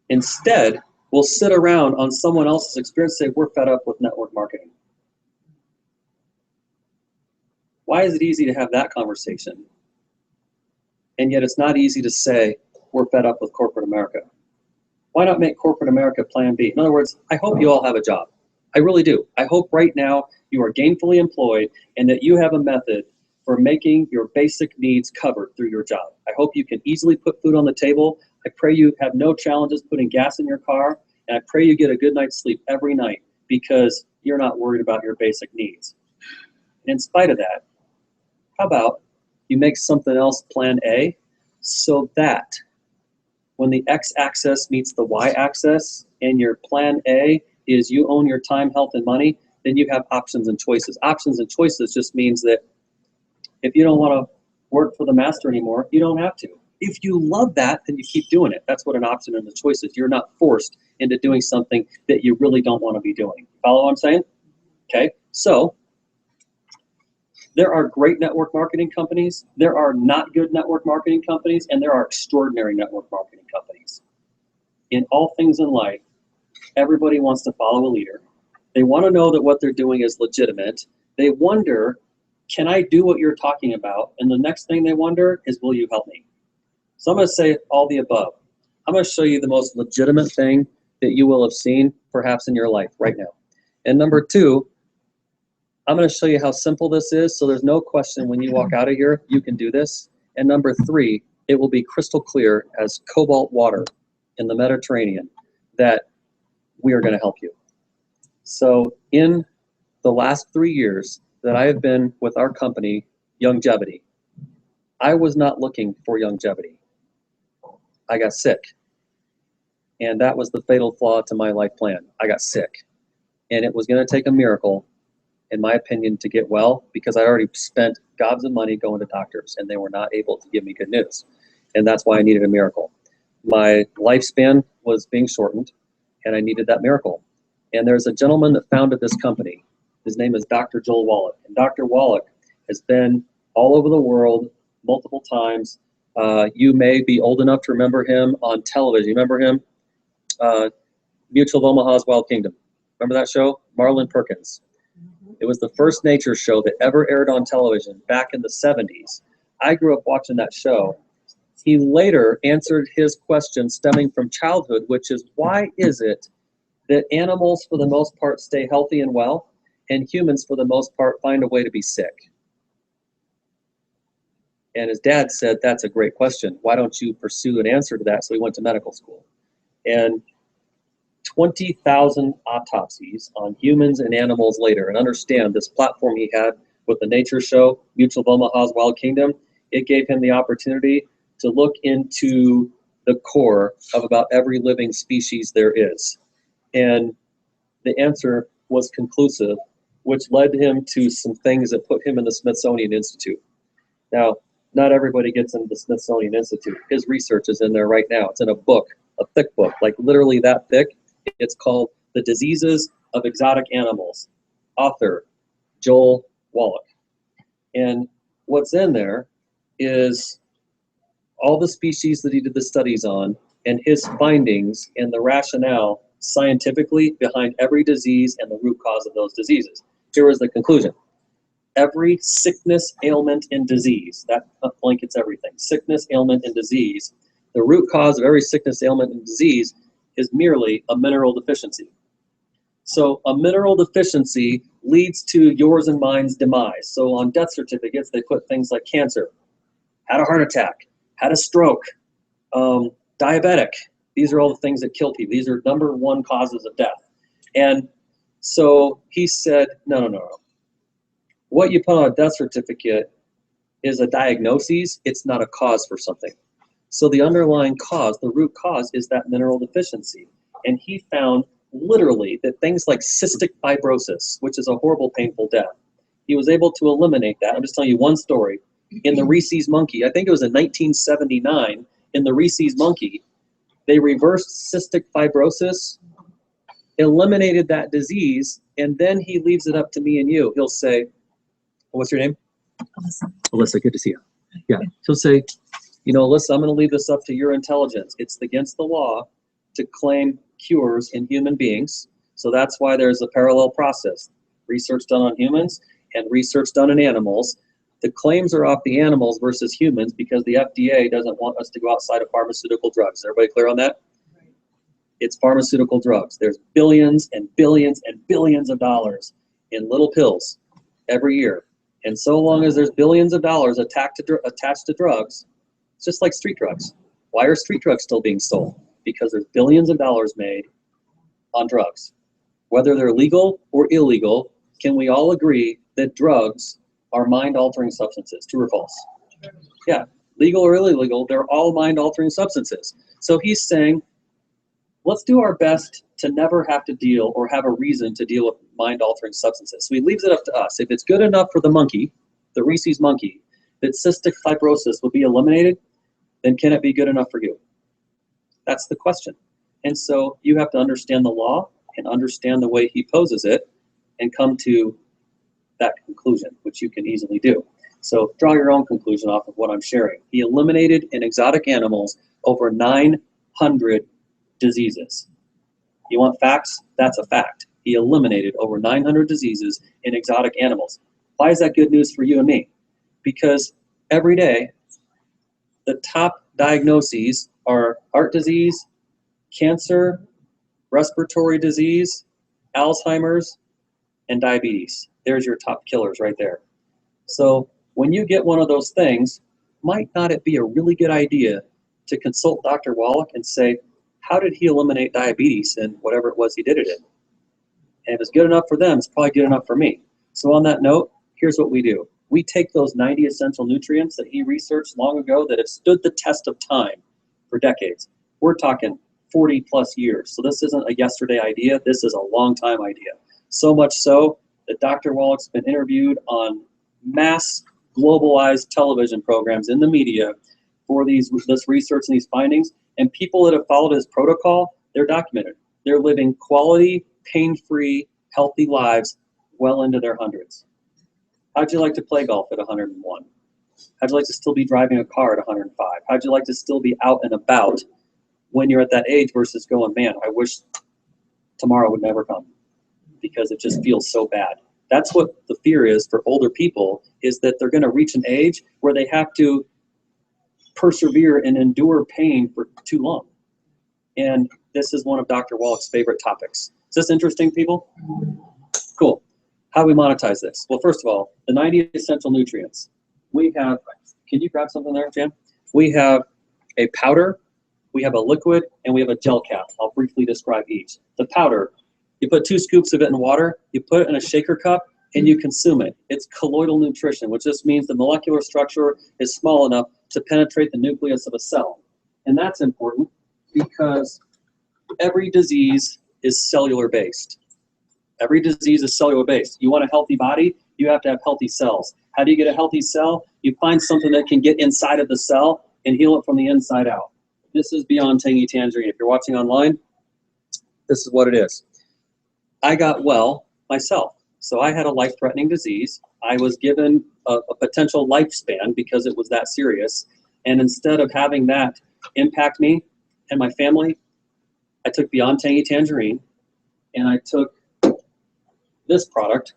Instead, we'll sit around on someone else's experience and say we're fed up with network marketing. Why is it easy to have that conversation? And yet it's not easy to say we're fed up with corporate America. Why not make corporate America plan B? In other words, I hope you all have a job. I really do. I hope right now you are gainfully employed and that you have a method for making your basic needs covered through your job. I hope you can easily put food on the table. I pray you have no challenges putting gas in your car. And I pray you get a good night's sleep every night because you're not worried about your basic needs. And in spite of that, how about you make something else plan A so that when the x-axis meets the y-axis and your plan A is you own your time, health, and money, then you have options and choices. Options and choices just means that if you don't want to work for the master anymore, you don't have to. If you love that, then you keep doing it. That's what an option and a choice is. You're not forced into doing something that you really don't want to be doing. Follow what I'm saying? Okay, so there are great network marketing companies, there are not good network marketing companies, and there are extraordinary network marketing companies. In all things in life, everybody wants to follow a leader. They want to know that what they're doing is legitimate. They wonder can I do what you're talking about? And the next thing they wonder is, will you help me? So I'm going to say all the above. I'm going to show you the most legitimate thing that you will have seen perhaps in your life right now. And number two, I'm going to show you how simple this is, so there's no question when you walk out of here, you can do this. And number three, it will be crystal clear as cobalt water in the Mediterranean that we are going to help you. So in the last 3 years that I have been with our company, Longevity, I was not looking for longevity. I got sick. And that was the fatal flaw to my life plan. I got sick. And it was going to take a miracle, in my opinion, to get well, because I already spent gobs of money going to doctors, and they were not able to give me good news. And that's why I needed a miracle. My lifespan was being shortened, and I needed that miracle. And there's a gentleman that founded this company. His name is Dr. Joel Wallach. And Dr. Wallach has been all over the world multiple times. You may be old enough to remember him on television. You remember him? Mutual of Omaha's Wild Kingdom. Remember that show? Marlon Perkins. It was the first nature show that ever aired on television back in the 70s. I grew up watching that show. He later answered his question stemming from childhood, which is, why is it that animals for the most part stay healthy and well, and humans for the most part find a way to be sick? And his dad said, that's a great question. Why don't you pursue an answer to that? So he went to medical school. And 20,000 autopsies on humans and animals later, and understand this platform he had with the nature show, Mutual of Omaha's Wild Kingdom, it gave him the opportunity to look into the core of about every living species there is. And the answer was conclusive, which led him to some things that put him in the Smithsonian Institute. Now, not everybody gets into the Smithsonian Institute. His research is in there right now. It's in a book, a thick book, like literally that thick. It's called The Diseases of Exotic Animals, author Joel Wallach. And what's in there is all the species that he did the studies on and his findings and the rationale scientifically behind every disease and the root cause of those diseases. Here is the conclusion. Every sickness, ailment, and disease, that blankets everything. Sickness, ailment, and disease. The root cause of every sickness, ailment, and disease is merely a mineral deficiency. So a mineral deficiency leads to yours and mine's demise. So on death certificates, they put things like cancer, had a heart attack, had a stroke, diabetic. These are all the things that kill people. These are number one causes of death. And so he said, no. What you put on a death certificate is a diagnosis. It's not a cause for something. So the underlying cause, the root cause, is that mineral deficiency. And he found literally that things like cystic fibrosis, which is a horrible, painful death, he was able to eliminate that. I'm just telling you one story. In the Rhesus monkey, I think it was in 1979, in the Rhesus monkey, they reversed cystic fibrosis, eliminated that disease, and then he leaves it up to me and you. He'll say, what's your name? Alyssa, good to see you. Yeah, he'll say, Alyssa, I'm going to leave this up to your intelligence. It's against the law to claim cures in human beings. So that's why there's a parallel process. Research done on humans and research done on animals. The claims are off the animals versus humans because the FDA doesn't want us to go outside of pharmaceutical drugs. Is everybody clear on that? Right. It's pharmaceutical drugs. There's billions and billions and billions of dollars in little pills every year. And so long as there's billions of dollars attached to drugs, it's just like street drugs. Why are street drugs still being sold? Because there's billions of dollars made on drugs. Whether they're legal or illegal, can we all agree that drugs are mind-altering substances? True or false? Yeah, legal or illegal, they're all mind-altering substances. So he's saying, let's do our best to never have to deal or have a reason to deal with mind-altering substances. So he leaves it up to us. If it's good enough for the monkey, the Rhesus monkey, that cystic fibrosis will be eliminated, then can it be good enough for you? That's the question. And so you have to understand the law and understand the way he poses it and come to that conclusion, which you can easily do. So draw your own conclusion off of what I'm sharing. He eliminated in exotic animals over 900 diseases. You want facts? That's a fact. He eliminated over 900 diseases in exotic animals. Why is that good news for you and me? Because every day, the top diagnoses are heart disease, cancer, respiratory disease, Alzheimer's, and diabetes. There's your top killers right there. So when you get one of those things, might not it be a really good idea to consult Dr. Wallach and say, how did he eliminate diabetes and whatever it was he did it in? And if it's good enough for them, it's probably good enough for me. So on that note, here's what we do. We take those 90 essential nutrients that he researched long ago that have stood the test of time for decades. We're talking 40 plus years. So this isn't a yesterday idea. This is a long time idea. So much so that Dr. Wallach's been interviewed on mass globalized television programs in the media for this research and these findings. And people that have followed his protocol, they're documented. They're living quality, pain-free, healthy lives well into their hundreds. How'd you like to play golf at 101? How'd you like to still be driving a car at 105? How'd you like to still be out and about when you're at that age versus going, man, I wish tomorrow would never come because it just feels so bad. That's what the fear is for older people, is that they're going to reach an age where they have to persevere and endure pain for too long. And this is one of Dr. Wallach's favorite topics. Is this interesting, people? Cool. How do we monetize this? Well, first of all, the 90 essential nutrients. We have, can you grab something there, Jan? We have a powder, we have a liquid, and we have a gel cap. I'll briefly describe each. The powder, you put 2 scoops of it in water, you put it in a shaker cup, and you consume it. It's colloidal nutrition, which just means the molecular structure is small enough to penetrate the nucleus of a cell. And that's important because every disease is cellular based. Every disease is cellular based. You want a healthy body, you have to have healthy cells. How do you get a healthy cell? You find something that can get inside of the cell and heal it from the inside out. This is Beyond Tangy Tangerine. If you're watching online, this is what it is. I got well myself. So I had a life-threatening disease. I was given a potential lifespan because it was that serious. And instead of having that impact me and my family, I took Beyond Tangy Tangerine and I took this product,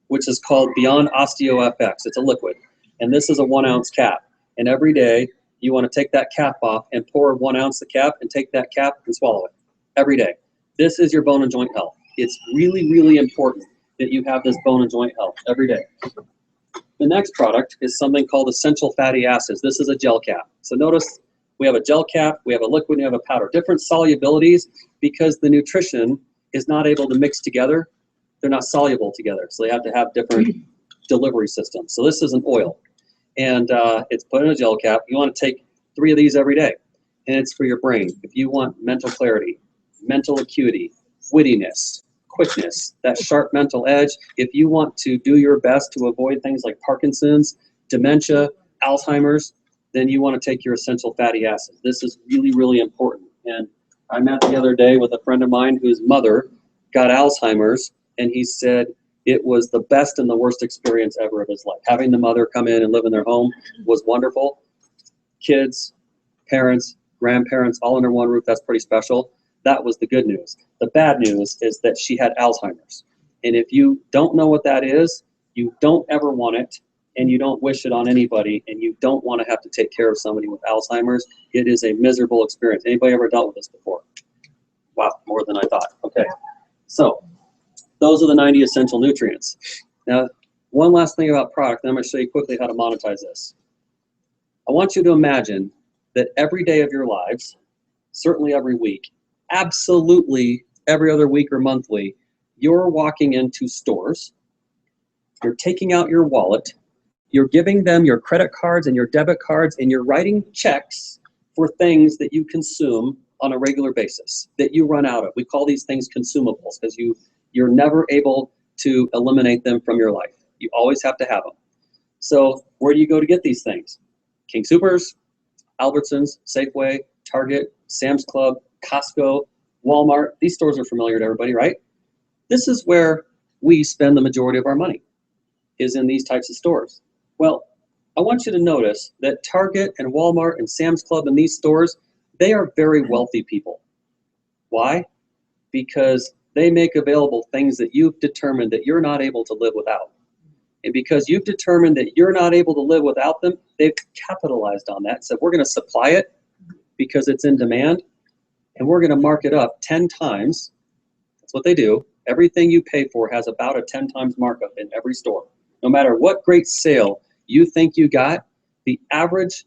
which is called Beyond Osteo FX. It's a liquid. And this is a 1 ounce cap. And every day you want to take that cap off and pour 1 ounce of cap and take that cap and swallow it every day. This is your bone and joint health. It's really, really important that you have this bone and joint health every day. The next product is something called essential fatty acids. This is a gel cap. So notice we have a gel cap, we have a liquid, we have a powder. Different solubilities because the nutrition is not able to mix together. They're not soluble together. So they have to have different delivery systems. So this is an oil. And it's put in a gel cap. You want to take 3 of these every day. And it's for your brain. If you want mental clarity, mental acuity, wittiness, quickness, that sharp mental edge, if you want to do your best to avoid things like Parkinson's, dementia, Alzheimer's, then you want to take your essential fatty acids. This is really, really important. And I met the other day with a friend of mine whose mother got Alzheimer's, and he said it was the best and the worst experience ever of his life. Having the mother come in and live in their home was wonderful. Kids, parents, grandparents, all under one roof, that's pretty special. That was the good news. The bad news is that she had Alzheimer's. And if you don't know what that is, you don't ever want it, and you don't wish it on anybody, and you don't want to have to take care of somebody with Alzheimer's. It is a miserable experience. Anybody ever dealt with this before? Wow, more than I thought. Okay, so those are the 90 essential nutrients. Now, one last thing about product, and I'm going to show you quickly how to monetize this. I want you to imagine that every day of your lives, certainly every week, absolutely every other week or monthly, you're walking into stores, you're taking out your wallet, you're giving them your credit cards and your debit cards, and you're writing checks for things that you consume on a regular basis, that you run out of. We call these things consumables because you're never able to eliminate them from your life. You always have to have them. So where do you go to get these things? King Soopers, Albertsons, Safeway, Target, Sam's Club, Costco, Walmart. These stores are familiar to everybody, right? This is where we spend the majority of our money, is in these types of stores. Well, I want you to notice that Target and Walmart and Sam's Club and these stores, they are very wealthy people. Why? Because they make available things that you've determined that you're not able to live without. And because you've determined that you're not able to live without them, they've capitalized on that. So we're going to supply it because it's in demand, and we're going to mark it up 10 times. That's what they do. Everything you pay for has about a 10 times markup in every store. No matter what great sale you think you got, the average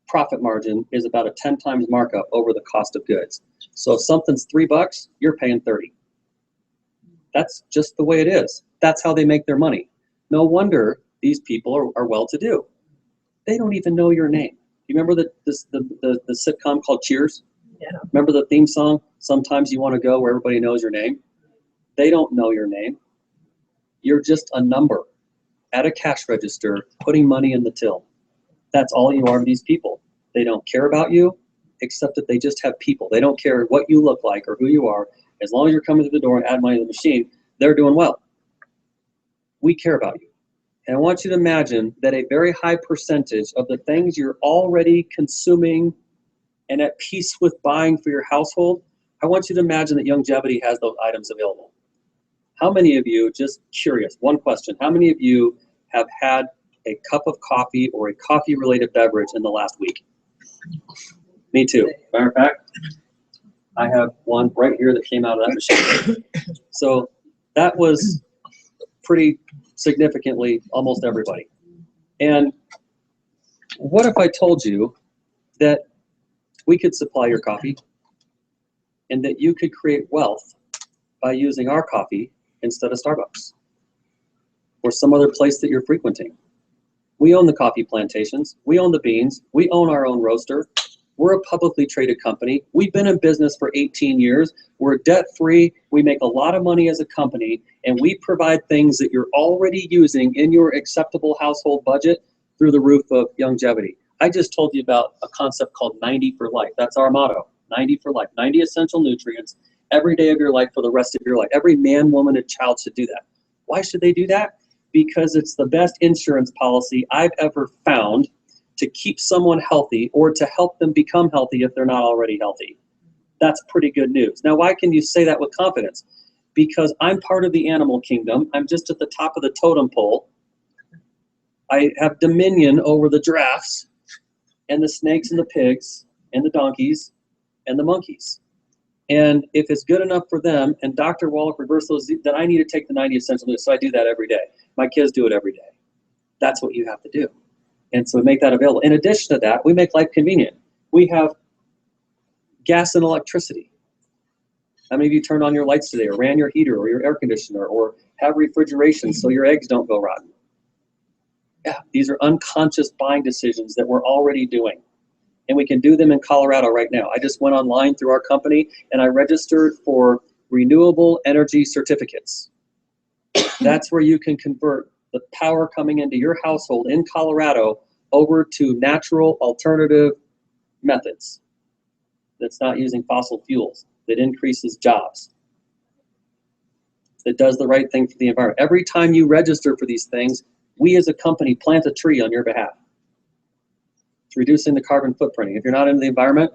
profit margin is about a 10 times markup over the cost of goods. So if something's $3, you're paying 30. That's just the way it is. That's how they make their money. No wonder these people are well-to-do. They don't even know your name. You remember the sitcom called Cheers? Yeah. Remember the theme song? Sometimes you want to go where everybody knows your name. They don't know your name. You're just a number at a cash register putting money in the till. That's all you are to these people. They don't care about you, except that they just have people. They don't care what you look like or who you are. As long as you're coming to the door and add money to the machine, they're doing well. We care about you. And I want you to imagine that a very high percentage of the things you're already consuming and at peace with buying for your household, I want you to imagine that Longevity has those items available. How many of you, just curious, one question, how many of you have had a cup of coffee or a coffee-related beverage in the last week? Me too. Matter of fact, I have one right here that came out of that machine. So that was pretty significantly almost everybody. And what if I told you that we could supply your coffee and that you could create wealth by using our coffee instead of Starbucks or some other place that you're frequenting? We own the coffee plantations. We own the beans. We own our own roaster. We're a publicly traded company. We've been in business for 18 years. We're debt-free. We make a lot of money as a company, and we provide things that you're already using in your acceptable household budget through the roof of Longevity. I just told you about a concept called 90 for life. That's our motto, 90 for life. 90 essential nutrients every day of your life for the rest of your life. Every man, woman, and child should do that. Why should they do that? Because it's the best insurance policy I've ever found to keep someone healthy or to help them become healthy if they're not already healthy. That's pretty good news. Now, why can you say that with confidence? Because I'm part of the animal kingdom. I'm just at the top of the totem pole. I have dominion over the giraffes and the snakes and the pigs and the donkeys and the monkeys. And if it's good enough for them, and Dr. Wallach reversed those, then I need to take the 90 essential nutrients. So I do that every day. My kids do it every day. That's what you have to do. And so we make that available. In addition to that, we make life convenient. We have gas and electricity. How many of you turned on your lights today or ran your heater or your air conditioner or have refrigeration so your eggs don't go rotten? Yeah, these are unconscious buying decisions that we're already doing. And we can do them in Colorado right now. I just went online through our company and I registered for renewable energy certificates. That's where you can convert the power coming into your household in Colorado over to natural alternative methods that's not using fossil fuels, that increases jobs, that does the right thing for the environment. Every time you register for these things, we as a company plant a tree on your behalf. It's reducing the carbon footprinting. If you're not into the environment,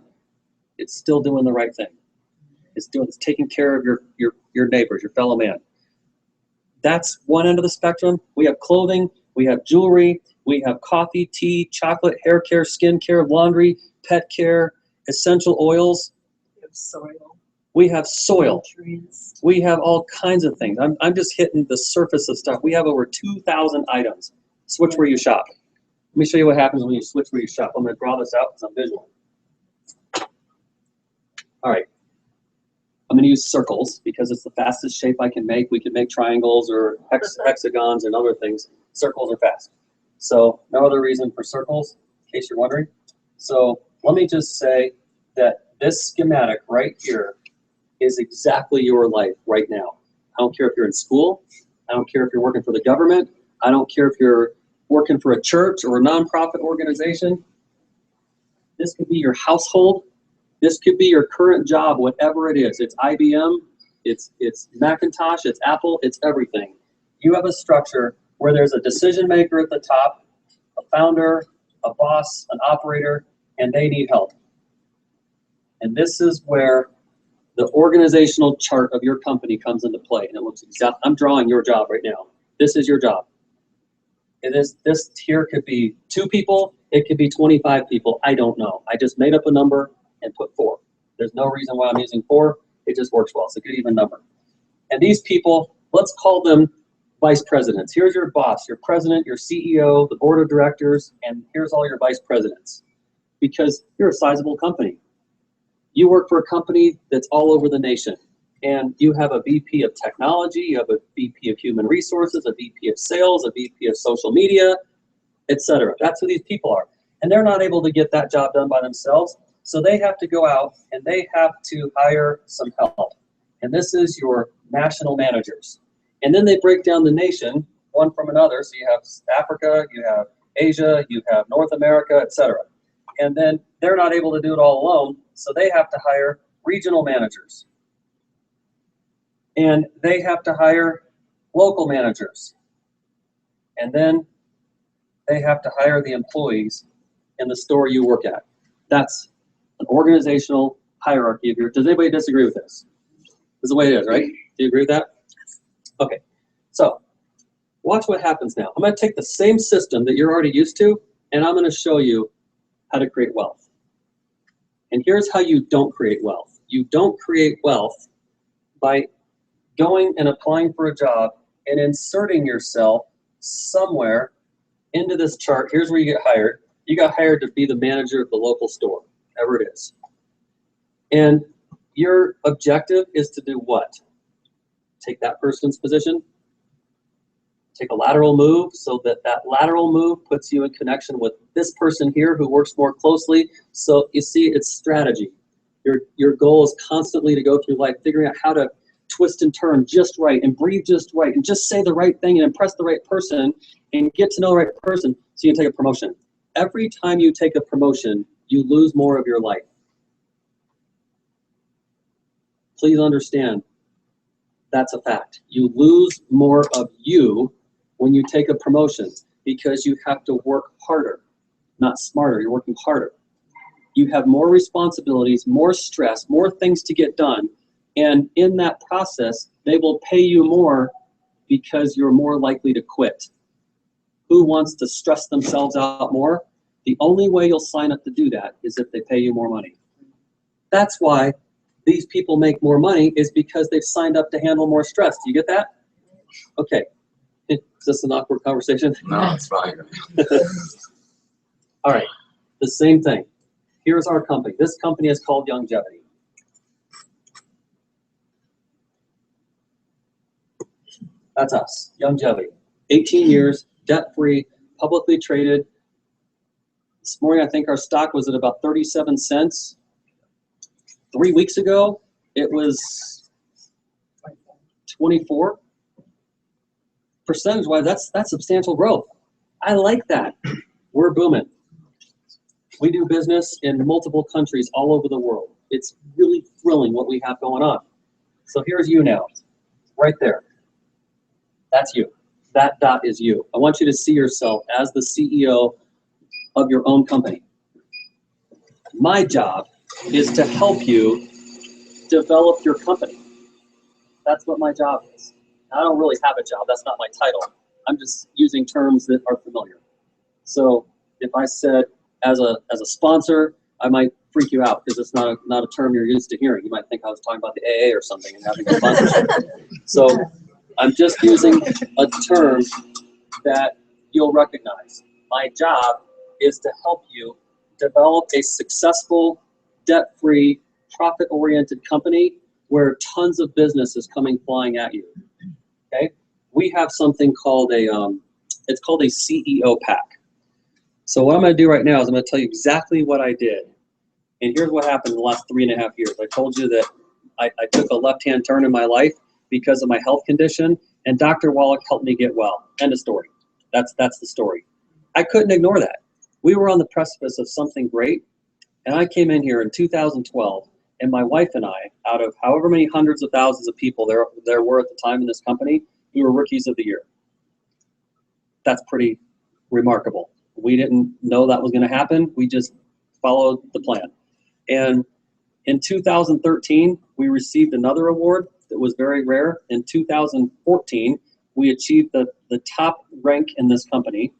it's still doing the right thing. It's taking care of your neighbors, your fellow man. That's one end of the spectrum. We have clothing, we have jewelry, we have coffee, tea, chocolate, hair care, skin care, laundry, pet care, essential oils. We have soil. We have soil. Nutrients. We have all kinds of things. I'm just hitting the surface of stuff. We have over 2,000 items. Switch where you shop. Let me show you what happens when you switch where you shop. I'm going to draw this out because I'm visual. All right. I'm going to use circles because it's the fastest shape I can make. We can make triangles or hexagons and other things. Circles are fast. So no other reason for circles, in case you're wondering. So let me just say that this schematic right here is exactly your life right now. I don't care if you're in school. I don't care if you're working for the government. I don't care if you're working for a church or a nonprofit organization. This could be your household. This could be your current job, whatever it is. It's IBM, it's Macintosh, it's Apple, it's everything. You have a structure where there's a decision maker at the top, a founder, a boss, an operator, and they need help. And this is where the organizational chart of your company comes into play. And it looks exact. I'm drawing your job right now. This is your job. This tier could be 2 people, it could be 25 people. I don't know. I just made up a number and put 4. There's no reason why I'm using 4. It just works well. It's a good even number. And these people, let's call them vice presidents. Here's your boss, your president, your CEO, the board of directors, and here's all your vice presidents. Because you're a sizable company. You work for a company that's all over the nation. And you have a VP of technology, you have a VP of human resources, a VP of sales, a VP of social media, etc. That's who these people are. And they're not able to get that job done by themselves. So they have to go out and they have to hire some help. And this is your national managers. And then they break down the nation one from another. So you have Africa, you have Asia, you have North America, etc. And then they're not able to do it all alone. So they have to hire regional managers. And they have to hire local managers. And then they have to hire the employees in the store you work at. That's an organizational hierarchy of your. Does anybody disagree with this? This is the way it is, right? Do you agree with that? Okay. So watch what happens now. I'm going to take the same system that you're already used to, and I'm going to show you how to create wealth. And here's how you don't create wealth. You don't create wealth by going and applying for a job and inserting yourself somewhere into this chart. Here's where you get hired. You got hired to be the manager of the local store, whatever it is. And your objective is to do what? Take that person's position, take a lateral move so that that lateral move puts you in connection with this person here who works more closely. So you see, it's strategy. Your goal is constantly to go through life figuring out how to twist and turn just right and breathe just right and just say the right thing and impress the right person and get to know the right person so you can take a promotion. Every time you take a promotion, you lose more of your life. Please understand, that's a fact. You lose more of you when you take a promotion because you have to work harder, not smarter. You're working harder. You have more responsibilities, more stress, more things to get done. And in that process, they will pay you more because you're more likely to quit. Who wants to stress themselves out more? The only way you'll sign up to do that is if they pay you more money. That's why these people make more money, is because they've signed up to handle more stress. Do you get that? Okay. Is this an awkward conversation? No, it's fine. All right. The same thing. Here's our company. This company is called Longevity. That's us, Longevity. 18 years, debt-free, publicly traded. This morning, I think our stock was at about 37 cents. 3 weeks ago, it was 24. Percentage-wise, that's substantial growth. I like that. We're booming. We do business in multiple countries all over the world. It's really thrilling what we have going on. So here's you now, right there. That's you. That dot is you. I want you to see yourself as the CEO of your own company. My job is to help you develop your company. That's what my job is. I don't really have a job. That's not my title. I'm just using terms that are familiar. So if I said as a sponsor, I might freak you out because it's not a term you're used to hearing. You might think I was talking about the AA or something and having a sponsorship. So I'm just using a term that you'll recognize. My job is to help you develop a successful, debt-free, profit-oriented company where tons of business is coming flying at you. Okay? We have something called it's called a CEO pack. So what I'm going to do right now is I'm going to tell you exactly what I did. And here's what happened in the last 3.5 years. I told you that I took a left-hand turn in my life because of my health condition, and Dr. Wallach helped me get well. End of story. That's the story. I couldn't ignore that. We were on the precipice of something great, and I came in here in 2012, and my wife and I, out of however many hundreds of thousands of people there were at the time in this company, we were rookies of the year. That's pretty remarkable. We didn't know that was going to happen. We just followed the plan. And in 2013, we received another award that was very rare. In 2014, we achieved the top rank in this company.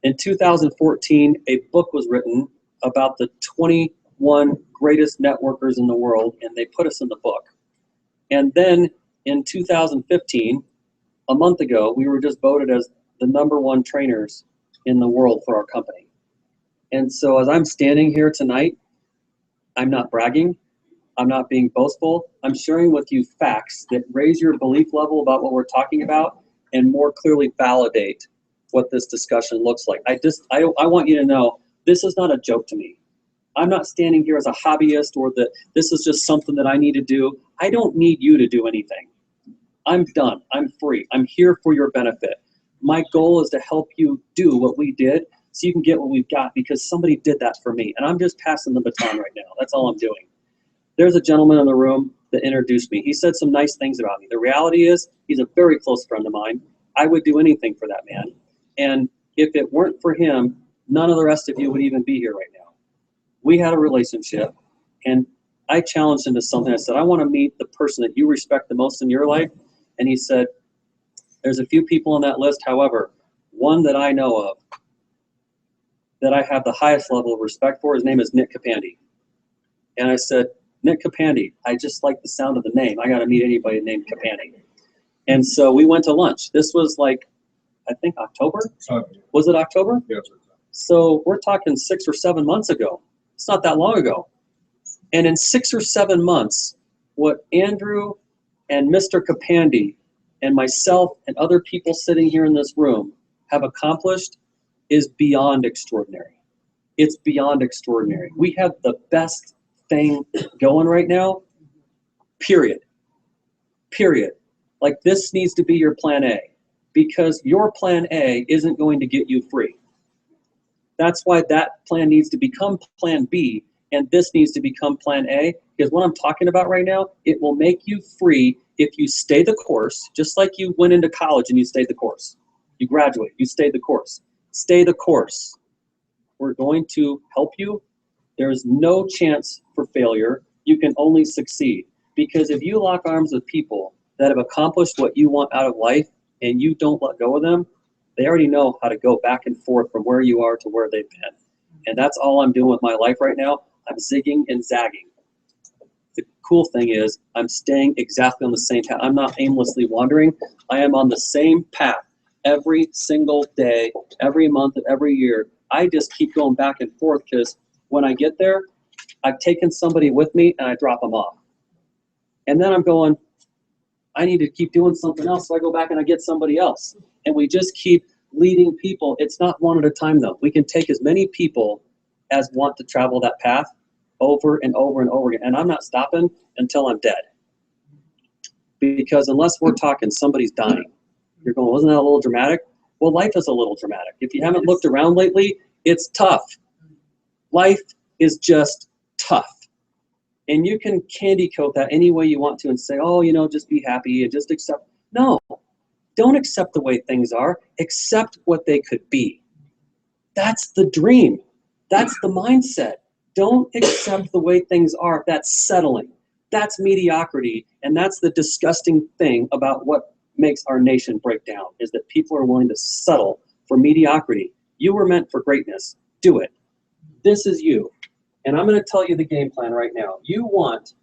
In 2014, a book was written about the 21 greatest networkers in the world, and they put us in the book. And then in 2015, a month ago, we were just voted as the #1 trainers in the world for our company. And so as I'm standing here tonight, I'm not bragging, I'm not being boastful, I'm sharing with you facts that raise your belief level about what we're talking about and more clearly validate what this discussion looks like. I want you to know, this is not a joke to me. I'm not standing here as a hobbyist or that this is just something that I need to do. I don't need you to do anything. I'm done. I'm free. I'm here for your benefit. My goal is to help you do what we did so you can get what we've got because somebody did that for me. And I'm just passing the baton right now. That's all I'm doing. There's a gentleman in the room that introduced me. He said some nice things about me. The reality is he's a very close friend of mine. I would do anything for that man. And if it weren't for him, none of the rest of you would even be here right now. We had a relationship, and I challenged him to something. I said, I want to meet the person that you respect the most in your life. And he said, there's a few people on that list. However, one that I know of that I have the highest level of respect for, his name is Nick Capandi. And I said, Nick Capandi, I just like the sound of the name. I got to meet anybody named Capandi. And so we went to lunch. This was like, I think October? Was it October? Yes. So we're talking 6 or 7 months ago. It's not that long ago. And in 6 or 7 months, what Andrew and Mr. Capandi and myself and other people sitting here in this room have accomplished is beyond extraordinary. It's beyond extraordinary. We have the best thing going right now, period. Period. Like, this needs to be your plan A, because your plan A isn't going to get you free. That's why that plan needs to become plan B, and this needs to become plan A, because what I'm talking about right now, it will make you free if you stay the course, just like you went into college and you stayed the course. You graduate, you stayed the course. Stay the course. We're going to help you. There's no chance for failure. You can only succeed. Because if you lock arms with people that have accomplished what you want out of life and you don't let go of them, they already know how to go back and forth from where you are to where they've been. And that's all I'm doing with my life right now. I'm zigging and zagging. The cool thing is I'm staying exactly on the same path. I'm not aimlessly wandering. I am on the same path every single day, every month, and every year. I just keep going back and forth because when I get there, I've taken somebody with me and I drop them off. And then I'm going, I need to keep doing something else. So I go back and I get somebody else. And we just keep leading people. It's not one at a time, though. We can take as many people as want to travel that path over and over and over again. And I'm not stopping until I'm dead. Because unless we're talking somebody's dying, you're going, wasn't that a little dramatic? Well, life is a little dramatic. If you haven't looked around lately, it's tough. Life is just tough. And you can candy coat that any way you want to and say, oh, you know, just be happy and just accept. No, don't accept the way things are. Accept what they could be. That's the dream. That's the mindset. Don't accept the way things are. That's settling. That's mediocrity. And that's the disgusting thing about what makes our nation break down, is that people are willing to settle for mediocrity. You were meant for greatness. Do it. This is you. And I'm going to tell you the game plan right now. You want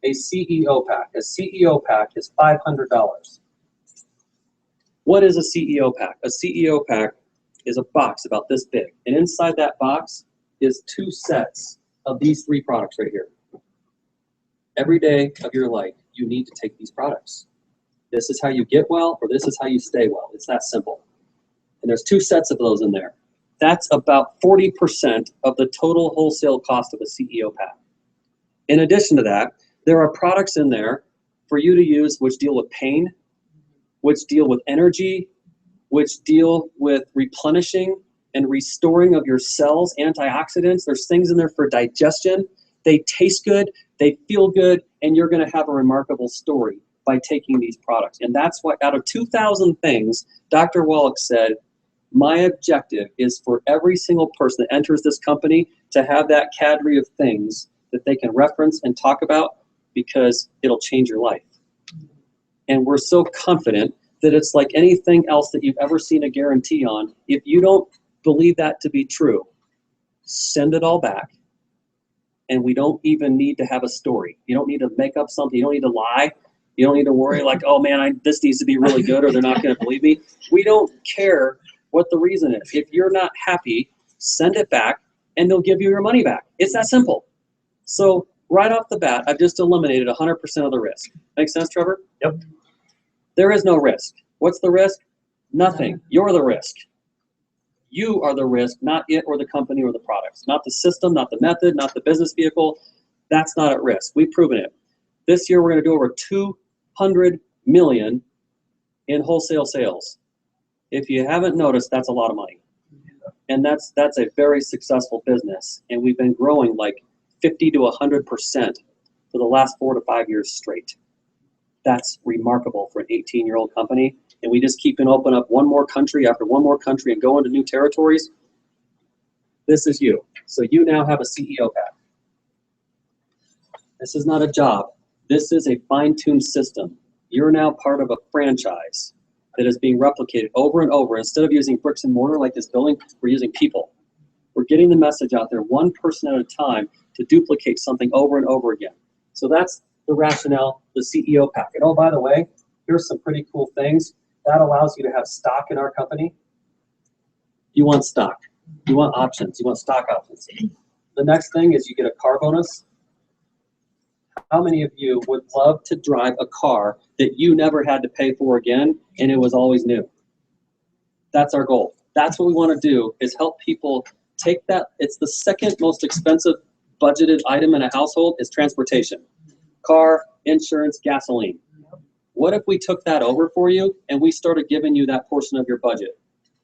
a CEO pack. A CEO pack is $500. What is a CEO pack? A CEO pack is a box about this big. And inside that box is 2 sets of these 3 products right here. Every day of your life, you need to take these products. This is how you get well, or this is how you stay well. It's that simple. And there's 2 sets of those in there. That's about 40% of the total wholesale cost of a CEO pack. In addition to that, there are products in there for you to use which deal with pain, which deal with energy, which deal with replenishing and restoring of your cells, antioxidants. There's things in there for digestion. They taste good, they feel good, and you're going to have a remarkable story by taking these products. And that's why out of 2,000 things, Dr. Wallach said, my objective is for every single person that enters this company to have that cadre of things that they can reference and talk about, because it'll change your life. And we're so confident that it's like anything else that you've ever seen a guarantee on. If you don't believe that to be true, send it all back. And we don't even need to have a story. You don't need to make up something. You don't need to lie. You don't need to worry like, oh man, this needs to be really good or they're not going to believe me. We don't care what the reason is. If you're not happy, send it back and they'll give you your money back. It's that simple. So right off the bat, I've just eliminated 100% of the risk. Make sense, Trevor? Yep. There is no risk. What's the risk? Nothing. You're the risk. You are the risk, not it or the company or the products. Not the system, not the method, not the business vehicle. That's not at risk. We've proven it. This year, we're going to do over 200 million in wholesale sales. If you haven't noticed, that's a lot of money. And that's a very successful business. And we've been growing like 50 to 100% for the last 4 to 5 years straight. That's remarkable for an 18-year-old company. And we just keep open up one more country after one more country and go into new territories. This is you. So you now have a CEO pack. This is not a job. This is a fine-tuned system. You're now part of a franchise that is being replicated over and over. Instead of using bricks and mortar like this building, we're using people. We're getting the message out there one person at a time to duplicate something over and over again. So that's the rationale, the CEO pack. And oh, by the way, here's some pretty cool things. That allows you to have stock in our company. You want stock. You want options. You want stock options. The next thing is you get a car bonus. How many of you would love to drive a car that you never had to pay for again and it was always new? That's our goal. That's what we want to do, is help people take that. It's the second most expensive budgeted item in a household is transportation. Car, insurance, gasoline. What if we took that over for you and we started giving you that portion of your budget?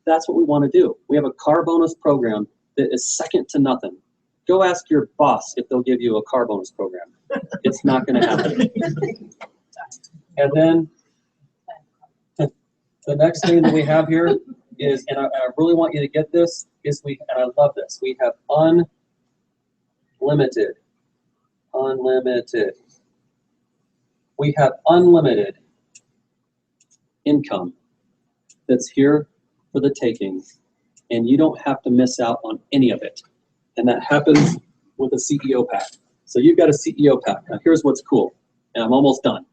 That's what we want to do. We have a car bonus program that is second to nothing. Go ask your boss if they'll give you a car bonus program. It's not going to happen. And then the next thing that we have here is, and I really want you to get this, is and I love this, we have unlimited. We have unlimited income that's here for the taking, and you don't have to miss out on any of it. And that happens with a CEO pack. So you've got a CEO pack. Now here's what's cool, and I'm almost done.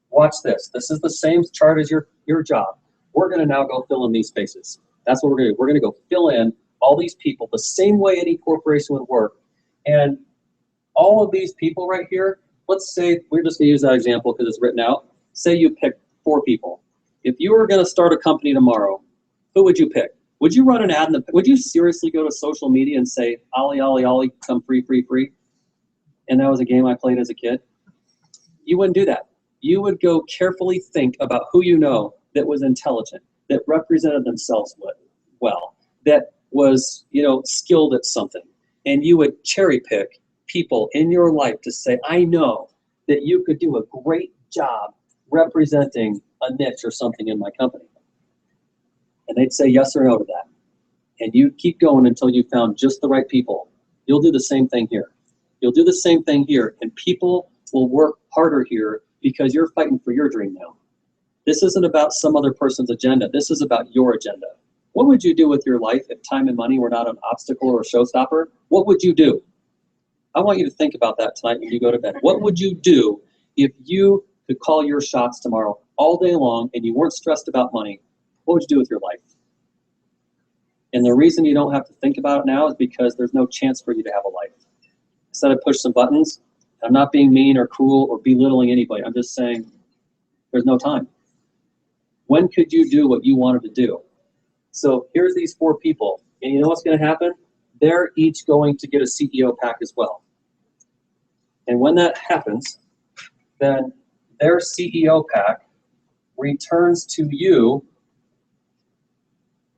Watch this. This is the same chart as your job. We're going to now go fill in these spaces. That's what we're going to do. We're going to go fill in all these people the same way any corporation would work. And all of these people right here, let's say, we're just going to use that example because it's written out. Say you pick 4 people. If you were going to start a company tomorrow, who would you pick? Would you run an ad would you seriously go to social media and say, Ollie, Ollie, Ollie, come free, free, free? And that was a game I played as a kid? You wouldn't do that. You would go carefully think about who you know that was intelligent, that represented themselves well, that was, skilled at something. And you would cherry pick people in your life to say, I know that you could do a great job representing a niche or something in my company. And they'd say yes or no to that. And you keep going until you found just the right people. You'll do the same thing here. You'll do the same thing here, and people will work harder here because you're fighting for your dream now. This isn't about some other person's agenda. This is about your agenda. What would you do with your life if time and money were not an obstacle or a showstopper? What would you do? I want you to think about that tonight when you go to bed. What would you do if you could call your shots tomorrow all day long and you weren't stressed about money? What would you do with your life? And the reason you don't have to think about it now is because there's no chance for you to have a life. Instead of push some buttons, I'm not being mean or cruel or belittling anybody. I'm just saying there's no time. When could you do what you wanted to do? So here's these 4 people. And you know what's going to happen? They're each going to get a CEO pack as well. And when that happens, then their CEO pack returns to you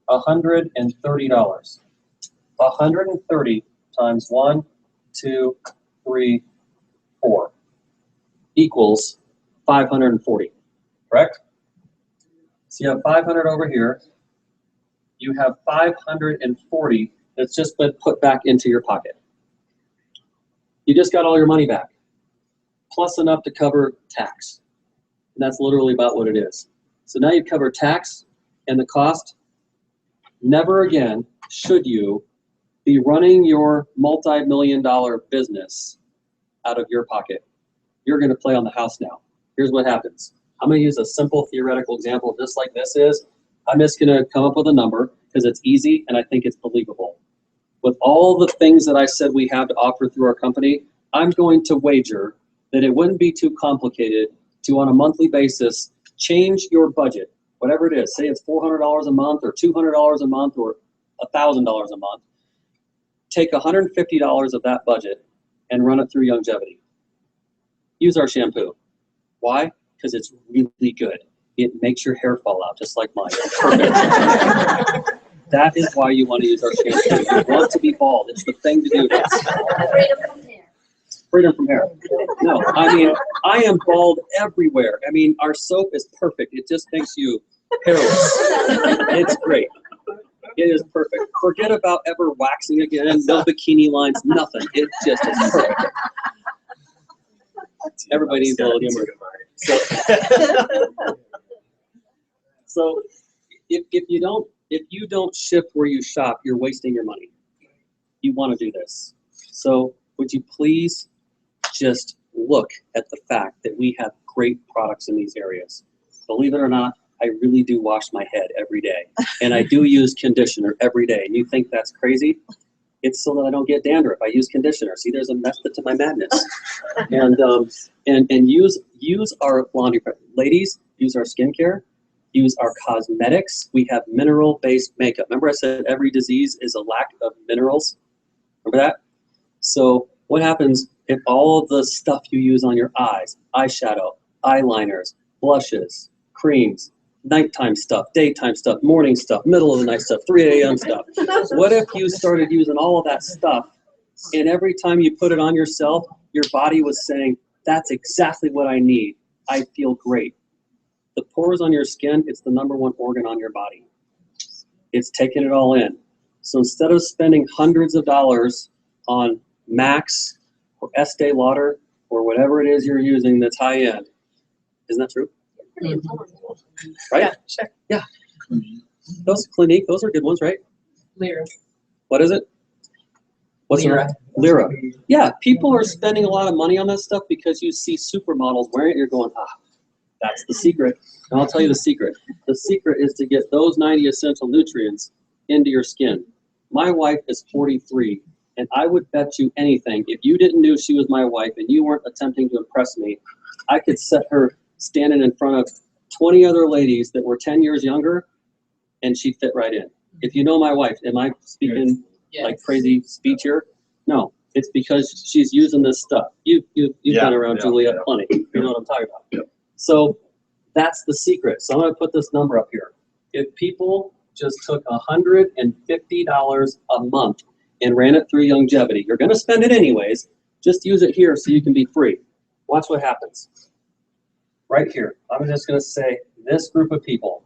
$130. 130 times 1, 2, 3, 4 equals 540, correct? So you have 500 over here. You have 540 that's just been put back into your pocket. You just got all your money back, plus enough to cover tax. And that's literally about what it is. So now you've covered tax and the cost. Never again should you be running your multi-million-dollar business out of your pocket. You're going to play on the house now. Here's what happens. I'm going to use a simple theoretical example just like this is. I'm just going to come up with a number because it's easy and I think it's believable. With all the things that I said we have to offer through our company, I'm going to wager that it wouldn't be too complicated to, on a monthly basis, change your budget, whatever it is. Say it's $400 a month or $200 a month or $1,000 a month. Take $150 of that budget and run it through Longevity. Use our shampoo. Why? Because it's really good. It makes your hair fall out just like mine. That is why you want to use our shampoo. You want to be bald. It's the thing to do. Freedom from hair. Freedom from hair. No, I mean, I am bald everywhere. I mean, our soap is perfect. It just makes you hairless. It's great. It is perfect. Forget about ever waxing again. No bikini lines, nothing. It just is perfect. Everybody needs a little humor. So if you don't ship where you shop, you're wasting your money. You want to do this. So would you please just look at the fact that we have great products in these areas. Believe it or not, I really do wash my head every day. And I do use conditioner every day. And you think that's crazy? It's so that I don't get dandruff. I use conditioner. See, there's a method to my madness. And use our laundry. Ladies, use our skincare. Use our cosmetics. We have mineral-based makeup. Remember I said every disease is a lack of minerals? Remember that? So what happens if all of the stuff you use on your eyes, eyeshadow, eyeliners, blushes, creams, nighttime stuff, daytime stuff, morning stuff, middle of the night stuff, 3 a.m. stuff. What if you started using all of that stuff and every time you put it on yourself, your body was saying, that's exactly what I need. I feel great. The pores on your skin, it's the #1 organ on your body. It's taking it all in. So instead of spending hundreds of dollars on Max or Estee Lauder or whatever it is you're using that's high end, isn't that true? Right? Yeah, sure. Yeah. Those Clinique, those are good ones, right? Lyra. What is it? What's Lyra. it? Lyra. Yeah, people are spending a lot of money on that stuff because you see supermodels wearing it, you're going, that's the secret. And I'll tell you the secret. The secret is to get those 90 essential nutrients into your skin. My wife is 43, and I would bet you anything, if you didn't know she was my wife and you weren't attempting to impress me, I could set her standing in front of 20 other ladies that were 10 years younger, and she'd fit right in. If you know my wife, am I speaking like crazy speech here? No, it's because she's using this stuff. You've been around Juliet plenty. You know what I'm talking about. Yeah. So that's the secret. So I'm going to put this number up here. If people just took $150 a month and ran it through Longevity, you're going to spend it anyways. Just use it here so you can be free. Watch what happens. Right here, I'm just going to say this group of people,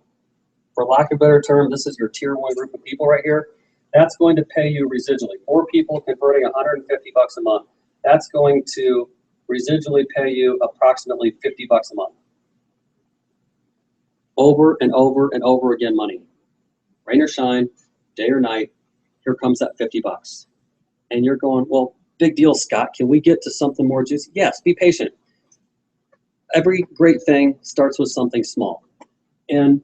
for lack of a better term, this is your tier 1 group of people right here. That's going to pay you residually. 4 people converting $150 a month. That's going to residually pay you approximately $50 a month. Over and over and over again money. Rain or shine, day or night, here comes that $50. And you're going, well, big deal, Scott. Can we get to something more juicy? Yes, be patient. Every great thing starts with something small. And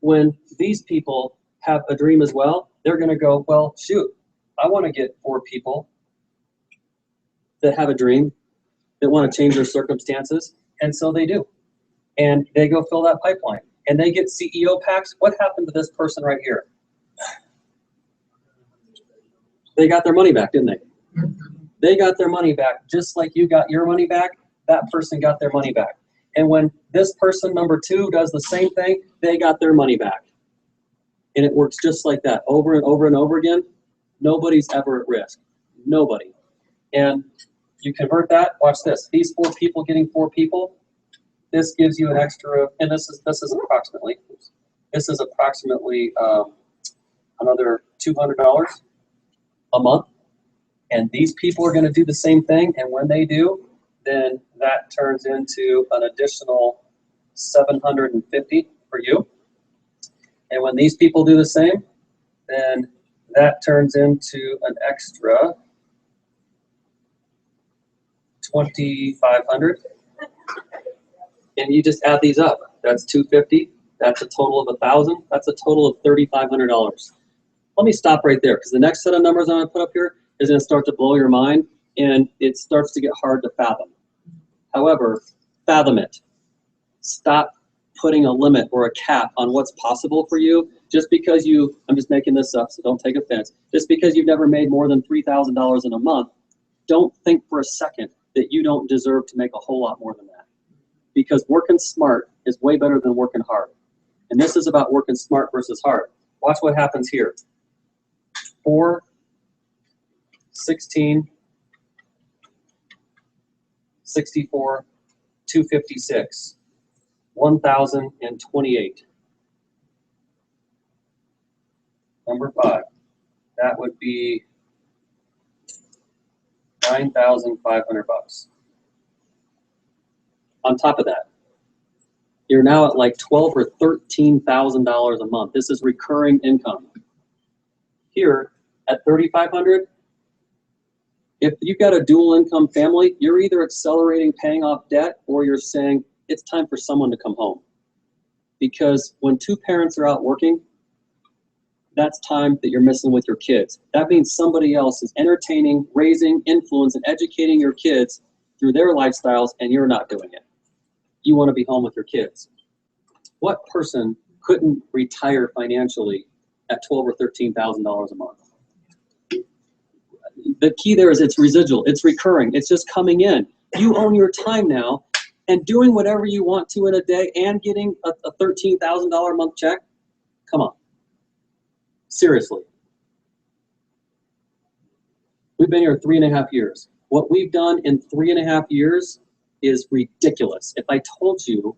when these people have a dream as well, they're going to go, well, shoot, I want to get 4 people that have a dream, that want to change their circumstances, and so they do. And they go fill that pipeline. And they get CEO packs. What happened to this person right here? They got their money back, didn't they? They got their money back just like you got your money back. That person got their money back. And when this person, number 2, does the same thing, they got their money back. And it works just like that over and over and over again. Nobody's ever at risk. Nobody. And you convert that, watch this. These 4 people getting 4 people, this gives you an extra, and this is approximately another $200 a month. And these people are going to do the same thing. And when they do, then that turns into an additional $750 for you. And when these people do the same, then that turns into an extra 2,500. And you just add these up. That's 250. That's a total of 1,000. That's a total of $3,500. Let me stop right there, because the next set of numbers I'm going to put up here is going to start to blow your mind, and it starts to get hard to fathom. However, fathom it. Stop putting a limit or a cap on what's possible for you just because I'm just making this up, so don't take offense. Just because you've never made more than $3,000 in a month, don't think for a second that you don't deserve to make a whole lot more than that. Because working smart is way better than working hard. And this is about working smart versus hard. Watch what happens here. 4, 16, 64, 256, 1,028. Number 5, that would be $9,500. On top of that, you're now at like $12,000 or $13,000 a month. This is recurring income. Here at $3,500, if you've got a dual income family, you're either accelerating paying off debt or you're saying it's time for someone to come home. Because when two parents are out working, that's time that you're missing with your kids. That means somebody else is entertaining, raising, influence, and educating your kids through their lifestyles, and you're not doing it. You want to be home with your kids. What person couldn't retire financially at $12,000 or $13,000 a month? The key there is it's residual, it's recurring, it's just coming in. You own your time now, and doing whatever you want to in a day and getting a $13,000 a month check, come on. Seriously. We've been here 3.5 years. What we've done in 3.5 years is ridiculous. If I told you,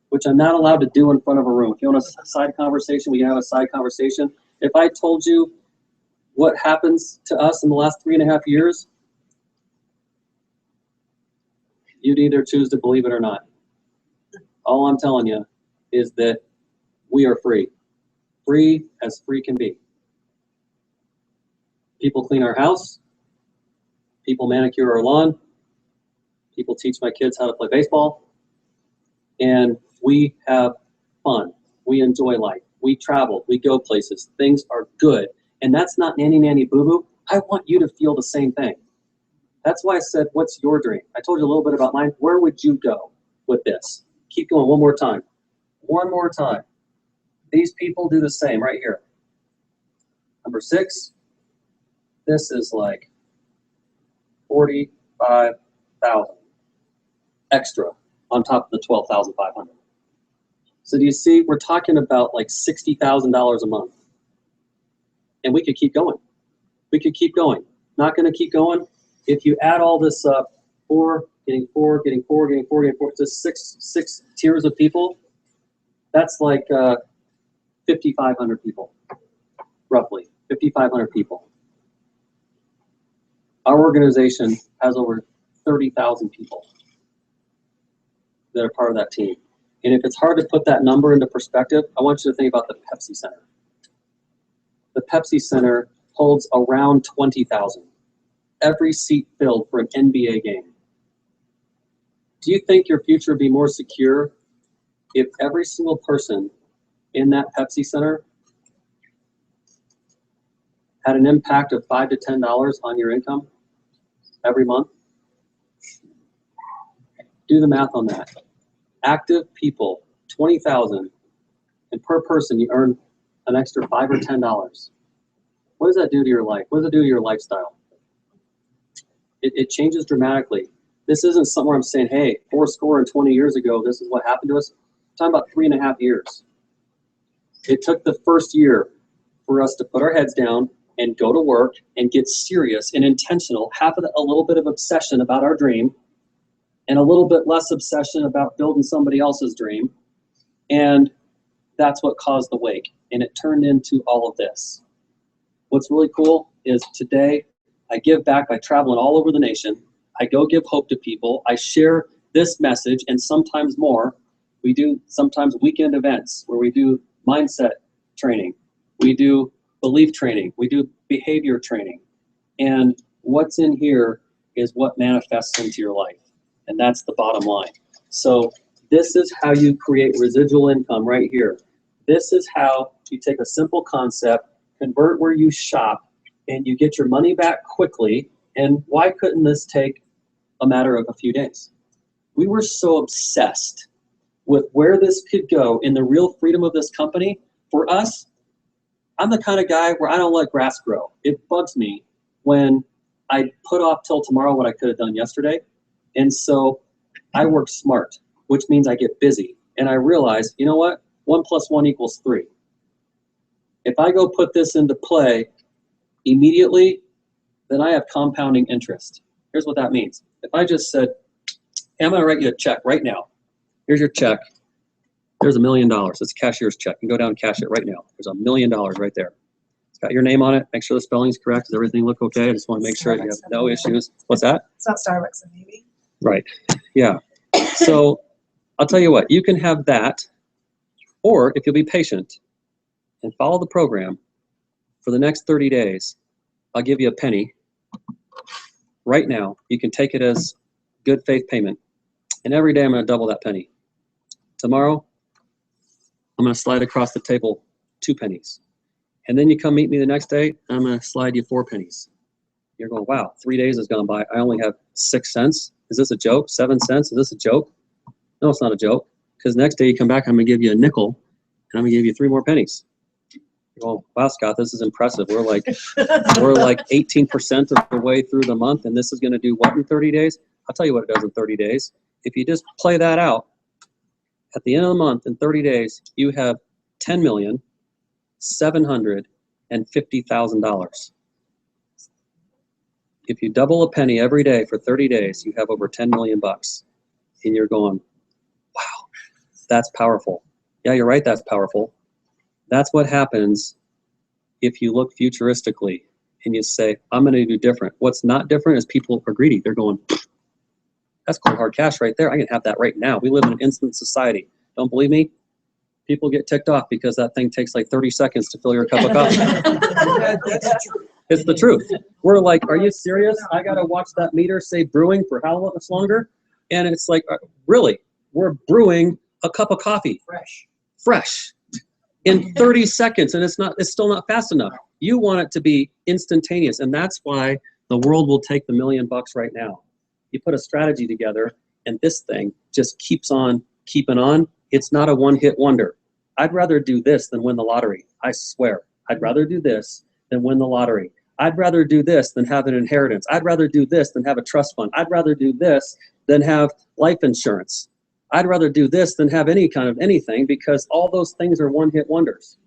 which I'm not allowed to do in front of a room, if you want a side conversation, we can have a side conversation. If I told you what happens to us in the last 3.5 years, you'd either choose to believe it or not. All I'm telling you is that we are free. Free as free can be. People clean our house. People manicure our lawn. People teach my kids how to play baseball. And we have fun. We enjoy life. We travel. We go places. Things are good. And that's not nanny, nanny, boo-boo. I want you to feel the same thing. That's why I said, what's your dream? I told you a little bit about mine. Where would you go with this? Keep going one more time. One more time. These people do the same right here. Number 6, this is like 45,000 extra on top of the 12,500. So do you see, we're talking about like $60,000 a month. And we could keep going. We could keep going. Not going to keep going. If you add all this up, 4, getting 4, getting 4, getting 4, getting 4, to six tiers of people, that's like 5,500 people, roughly 5,500 people. Our organization has over 30,000 people that are part of that team. And if it's hard to put that number into perspective, I want you to think about the Pepsi Center. The Pepsi Center holds around 20,000. Every seat filled for an NBA game. Do you think your future would be more secure if every single person in that Pepsi Center had an impact of $5 to $10 on your income every month? Do the math on that. Active people, 20,000, and per person you earn an extra $5 or $10. What does that do to your life? What does it do to your lifestyle? It changes dramatically. This isn't somewhere I'm saying, hey, 20 years ago, this is what happened to us. I'm talking about 3.5 years. It took the first year for us to put our heads down and go to work and get serious and intentional, have a little bit of obsession about our dream and a little bit less obsession about building somebody else's dream. And that's what caused the wake. And it turned into all of this. What's really cool is today I give back by traveling all over the nation. I go give hope to people. I share this message and sometimes more. We do sometimes weekend events where we do mindset training. We do belief training. We do behavior training. And what's in here is what manifests into your life. And that's the bottom line. So this is how you create residual income right here. This is how you take a simple concept, convert where you shop, and you get your money back quickly. And why couldn't this take a matter of a few days? We were so obsessed with where this could go in the real freedom of this company. For us, I'm the kind of guy where I don't let grass grow. It bugs me when I put off till tomorrow what I could have done yesterday. And so I work smart, which means I get busy. And I realize, you know what? 1 + 1 = 3. If I go put this into play immediately, then I have compounding interest. Here's what that means. If I just said, hey, I'm going to write you a check right now. Here's your check. There's $1 million. It's a cashier's check. You can go down and cash it right now. There's $1 million right there. It's got your name on it. Make sure the spelling's correct. Does everything look okay? I just want to make sure you have no issues. What's that? It's not Starbucks and maybe. Right. Yeah. So I'll tell you what, you can have that, or if you'll be patient and follow the program for the next 30 days, I'll give you a penny. Right now, you can take it as good faith payment. And every day I'm going to double that penny. Tomorrow, I'm going to slide across the table 2 pennies. And then you come meet me the next day, and I'm going to slide you 4 pennies. You're going, wow, 3 days has gone by. I only have 6 cents. Is this a joke? 7 cents? Is this a joke? No, it's not a joke. Because next day you come back, I'm going to give you a nickel, and I'm going to give you 3 more pennies. You're going, wow, Scott, this is impressive. We're like 18% of the way through the month, and this is going to do what in 30 days? I'll tell you what it does in 30 days. If you just play that out, at the end of the month, in 30 days, you have $10,750,000. If you double a penny every day for 30 days, you have over 10 million bucks. And you're going, wow, that's powerful. Yeah, you're right, that's powerful. That's what happens if you look futuristically and you say, I'm going to do different. What's not different is people are greedy. They're going, that's cold hard cash right there. I can have that right now. We live in an instant society. Don't believe me? People get ticked off because that thing takes like 30 seconds to fill your cup of coffee. It's the truth. We're like, are you serious? I got to watch that meter say brewing for how much longer? And it's like, really, we're brewing a cup of coffee. Fresh. In 30 seconds, and it's still not fast enough. You want it to be instantaneous, and that's why the world will take the $1 million right now. You put a strategy together, and this thing just keeps on keeping on. It's not a one-hit wonder. I'd rather do this than win the lottery. I swear. I'd rather do this than win the lottery. I'd rather do this than have an inheritance. I'd rather do this than have a trust fund. I'd rather do this than have life insurance. I'd rather do this than have any kind of anything, because all those things are one-hit wonders.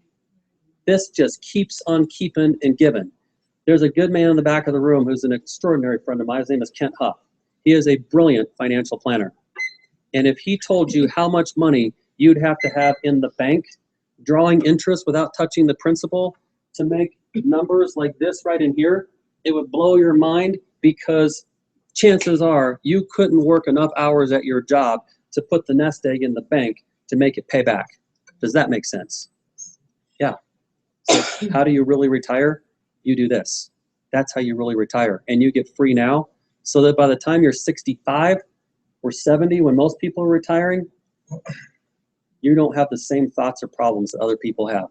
This just keeps on keeping and giving. There's a good man in the back of the room who's an extraordinary friend of mine. His name is Kent Huff. He is a brilliant financial planner. And if he told you how much money you'd have to have in the bank, drawing interest without touching the principal, to make numbers like this right in here, it would blow your mind, because chances are you couldn't work enough hours at your job to put the nest egg in the bank to make it pay back. Does that make sense? Yeah. So how do you really retire? You do this. That's how you really retire. And you get free now, so that by the time you're 65 or 70, when most people are retiring, you don't have the same thoughts or problems that other people have.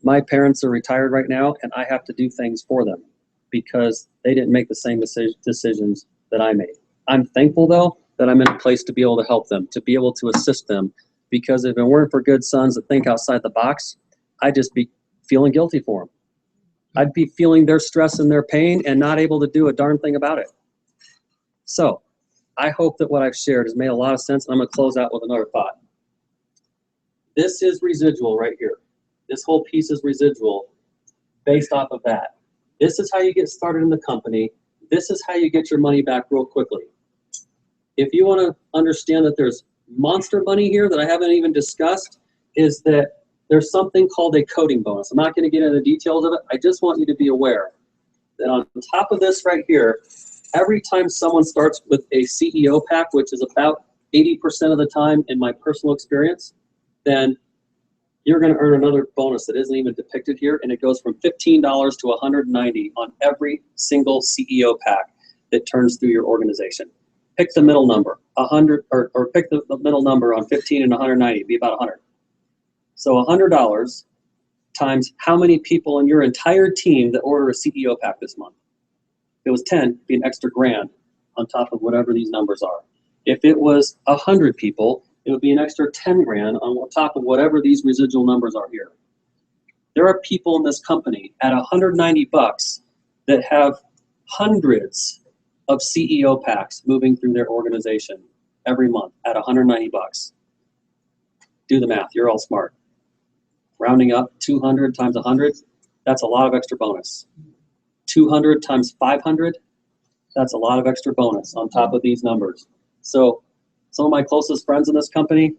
My parents are retired right now, and I have to do things for them because they didn't make the same decisions that I made. I'm thankful, though, that I'm in a place to be able to help them, to be able to assist them, because if it weren't for good sons that think outside the box, I'd just be feeling guilty for them. I'd be feeling their stress and their pain and not able to do a darn thing about it. So I hope that what I've shared has made a lot of sense. I'm going to close out with another thought. This is residual right here. This whole piece is residual based off of that. This is how you get started in the company. This is how you get your money back real quickly. If you want to understand that there's monster money here that I haven't even discussed, is that there's something called a coding bonus. I'm not going to get into the details of it. I just want you to be aware that on top of this right here, every time someone starts with a CEO pack, which is about 80% of the time in my personal experience, then you're going to earn another bonus that isn't even depicted here, and it goes from $15 to $190 on every single CEO pack that turns through your organization. Pick the middle number, 100, or pick the middle number on 15 and 190, it'd be about 100. So $100 times how many people in your entire team that order a CEO pack this month. If it was 10, it'd be an extra grand on top of whatever these numbers are. If it was 100 people, it would be an extra 10 grand on top of whatever these residual numbers are here. There are people in this company at $190 that have hundreds of CEO packs moving through their organization every month at $190. Do the math, you're all smart. Rounding up 200 times 100, that's a lot of extra bonus. 200 times 500, that's a lot of extra bonus on top of these numbers. So some of my closest friends in this company,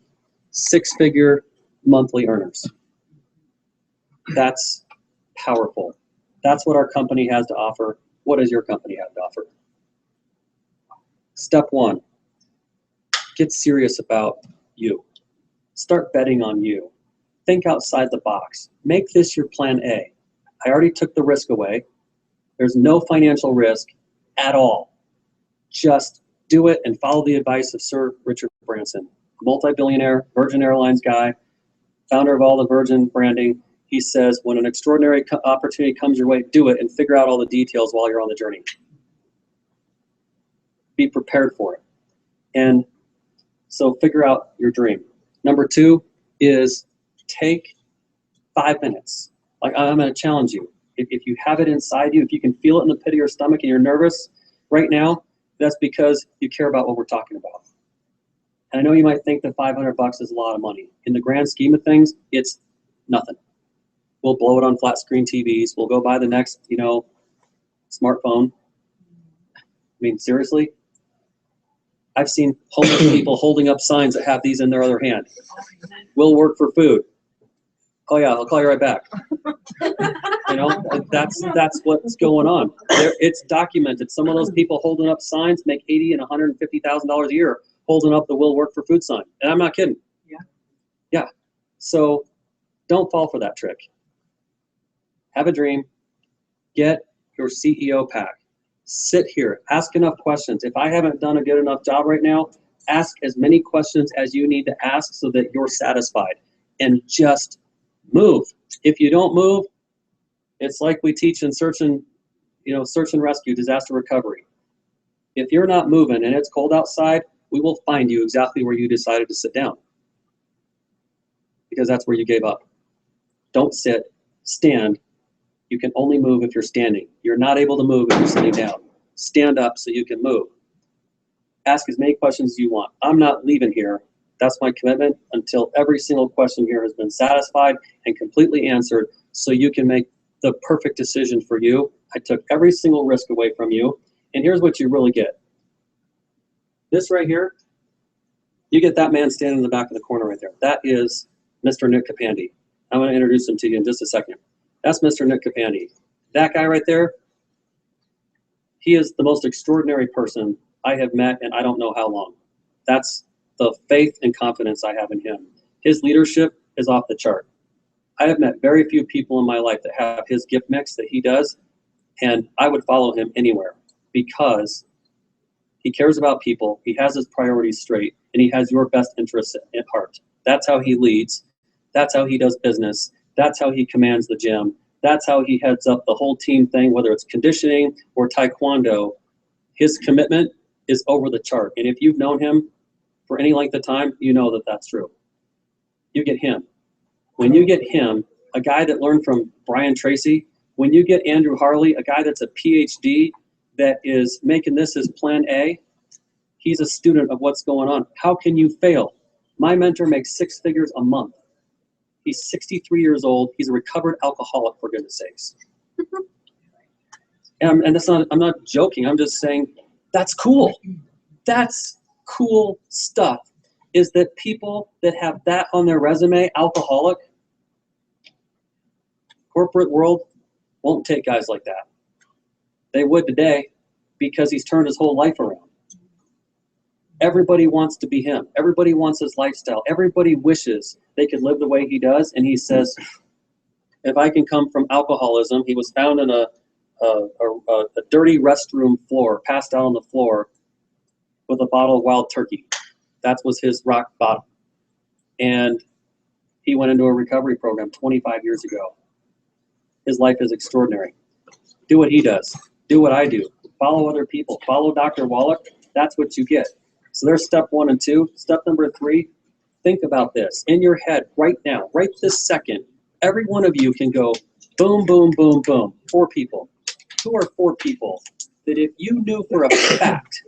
6-figure monthly earners. That's powerful. That's what our company has to offer. What does your company have to offer? Step 1, get serious about you. Start betting on you. Think outside the box. Make this your plan A. I already took the risk away. There's no financial risk at all. Just do it and follow the advice of Sir Richard Branson, multi-billionaire, Virgin Airlines guy, founder of all the Virgin branding. He says, when an extraordinary opportunity comes your way, do it and figure out all the details while you're on the journey. Be prepared for it. And so figure out your dream. Number 2 is take 5 minutes. Like, I'm going to challenge you. If you have it inside you, if you can feel it in the pit of your stomach and you're nervous right now, that's because you care about what we're talking about. And I know you might think that $500 is a lot of money. In the grand scheme of things, it's nothing. We'll blow it on flat screen TVs. We'll go buy the next, smartphone. I mean, seriously? I've seen homeless people holding up signs that have these in their other hand. We'll work for food. Oh yeah, I'll call you right back. That's what's going on. It's documented. Some of those people holding up signs make $80,000 and $150,000 a year holding up the "We'll work for food" sign. And I'm not kidding. Yeah. So don't fall for that trick. Have a dream. Get your CEO pack. Sit here. Ask enough questions. If I haven't done a good enough job right now, ask as many questions as you need to ask so that you're satisfied. And just move. If you don't move, it's like we teach in search and rescue, disaster recovery. If you're not moving and it's cold outside, we will find you exactly where you decided to sit down. Because that's where you gave up. Don't sit, stand. You can only move if you're standing. You're not able to move if you're sitting down. Stand up so you can move. Ask as many questions as you want. I'm not leaving here. That's my commitment until every single question here has been satisfied and completely answered so you can make the perfect decision for you. I took every single risk away from you. And here's what you really get. This right here, you get that man standing in the back of the corner right there. That is Mr. Nick Capandi. I'm going to introduce him to you in just a second. That's Mr. Nick Capandi. That guy right there, he is the most extraordinary person I have met in I don't know how long. That's the faith and confidence I have in him. His leadership is off the chart. I have met very few people in my life that have his gift mix that he does, and I would follow him anywhere because he cares about people, he has his priorities straight, and he has your best interests at heart. That's how he leads. That's how he does business. That's how he commands the gym. That's how he heads up the whole team thing, whether it's conditioning or taekwondo. His commitment is over the chart. And if you've known him for any length of time, you know that that's true. You get him. When you get him, a guy that learned from Brian Tracy, when you get Andrew Harley, a guy that's a PhD that is making this his plan A, he's a student of what's going on. How can you fail? My mentor makes 6 figures a month. He's 63 years old. He's a recovered alcoholic, for goodness sakes. And that's not, I'm not joking. I'm just saying that's cool. That's cool stuff. Is that people that have that on their resume, alcoholic, corporate world won't take guys like that. They would today because he's turned his whole life around. Everybody wants to be him. Everybody wants his lifestyle. Everybody wishes they could live the way he does. And he says, if I can come from alcoholism, he was found in a dirty restroom floor, passed out on the floor with a bottle of wild turkey. That was his rock bottom. And he went into a recovery program 25 years ago. His life is extraordinary. Do what he does. Do what I do. Follow other people. Follow Dr. Wallach. That's what you get. So there's step 1 and 2. Step number 3, think about this. In your head right now, right this second, every one of you can go boom, boom, boom, boom. 4 people. Who are 4 people that if you knew for a fact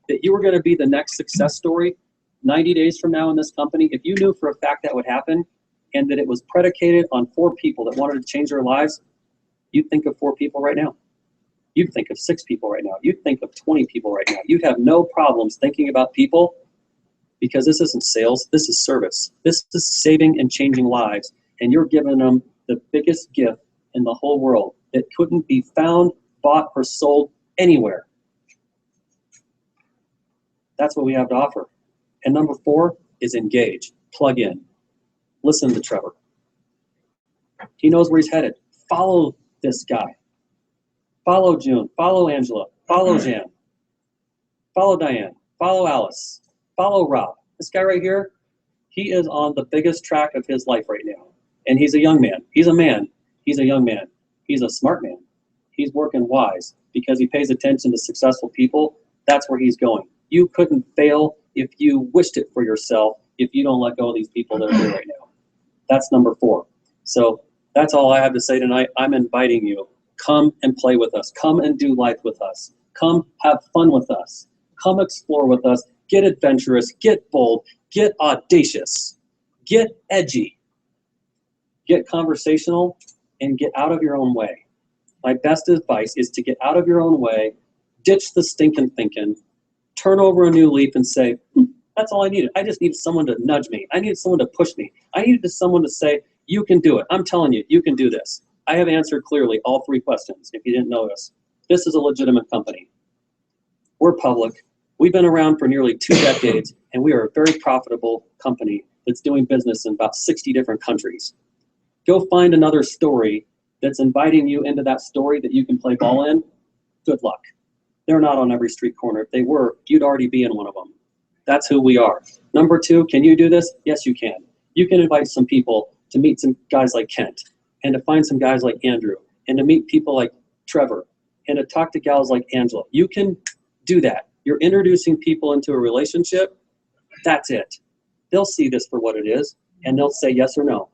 that you were going to be the next success story 90 days from now in this company, if you knew for a fact that would happen and that it was predicated on 4 people that wanted to change their lives, you'd think of 4 people right now. You'd think of 6 people right now. You'd think of 20 people right now. You'd have no problems thinking about people because this isn't sales. This is service. This is saving and changing lives. And you're giving them the biggest gift in the whole world that couldn't be found, bought, or sold anywhere. That's what we have to offer. And number 4 is engage. Plug in. Listen to Trevor. He knows where he's headed. Follow this guy. Follow June, follow Angela, follow Jan, follow Diane, follow Alice, follow Rob. This guy right here, he is on the biggest track of his life right now. And he's a young man. He's a man. He's a young man. He's a smart man. He's working wise because he pays attention to successful people. That's where he's going. You couldn't fail if you wished it for yourself if you don't let go of these people that are here right now. That's number 4. So that's all I have to say tonight. I'm inviting you. Come and play with us. Come and do life with us. Come have fun with us. Come explore with us. Get adventurous. Get bold. Get audacious. Get edgy. Get conversational and get out of your own way. My best advice is to get out of your own way, ditch the stinking thinking, turn over a new leaf and say, that's all I needed. I just needed someone to nudge me. I needed someone to push me. I needed someone to say, you can do it. I'm telling you, you can do this. I have answered clearly all 3 questions, if you didn't notice. This is a legitimate company. We're public. We've been around for nearly 2 decades, and we are a very profitable company that's doing business in about 60 different countries. Go find another story that's inviting you into that story that you can play ball in. Good luck. They're not on every street corner. If they were, you'd already be in one of them. That's who we are. Number 2, can you do this? Yes, you can. You can invite some people to meet some guys like Kent, and to find some guys like Andrew, and to meet people like Trevor, and to talk to gals like Angela. You can do that. You're introducing people into a relationship. That's it. They'll see this for what it is, and they'll say yes or no.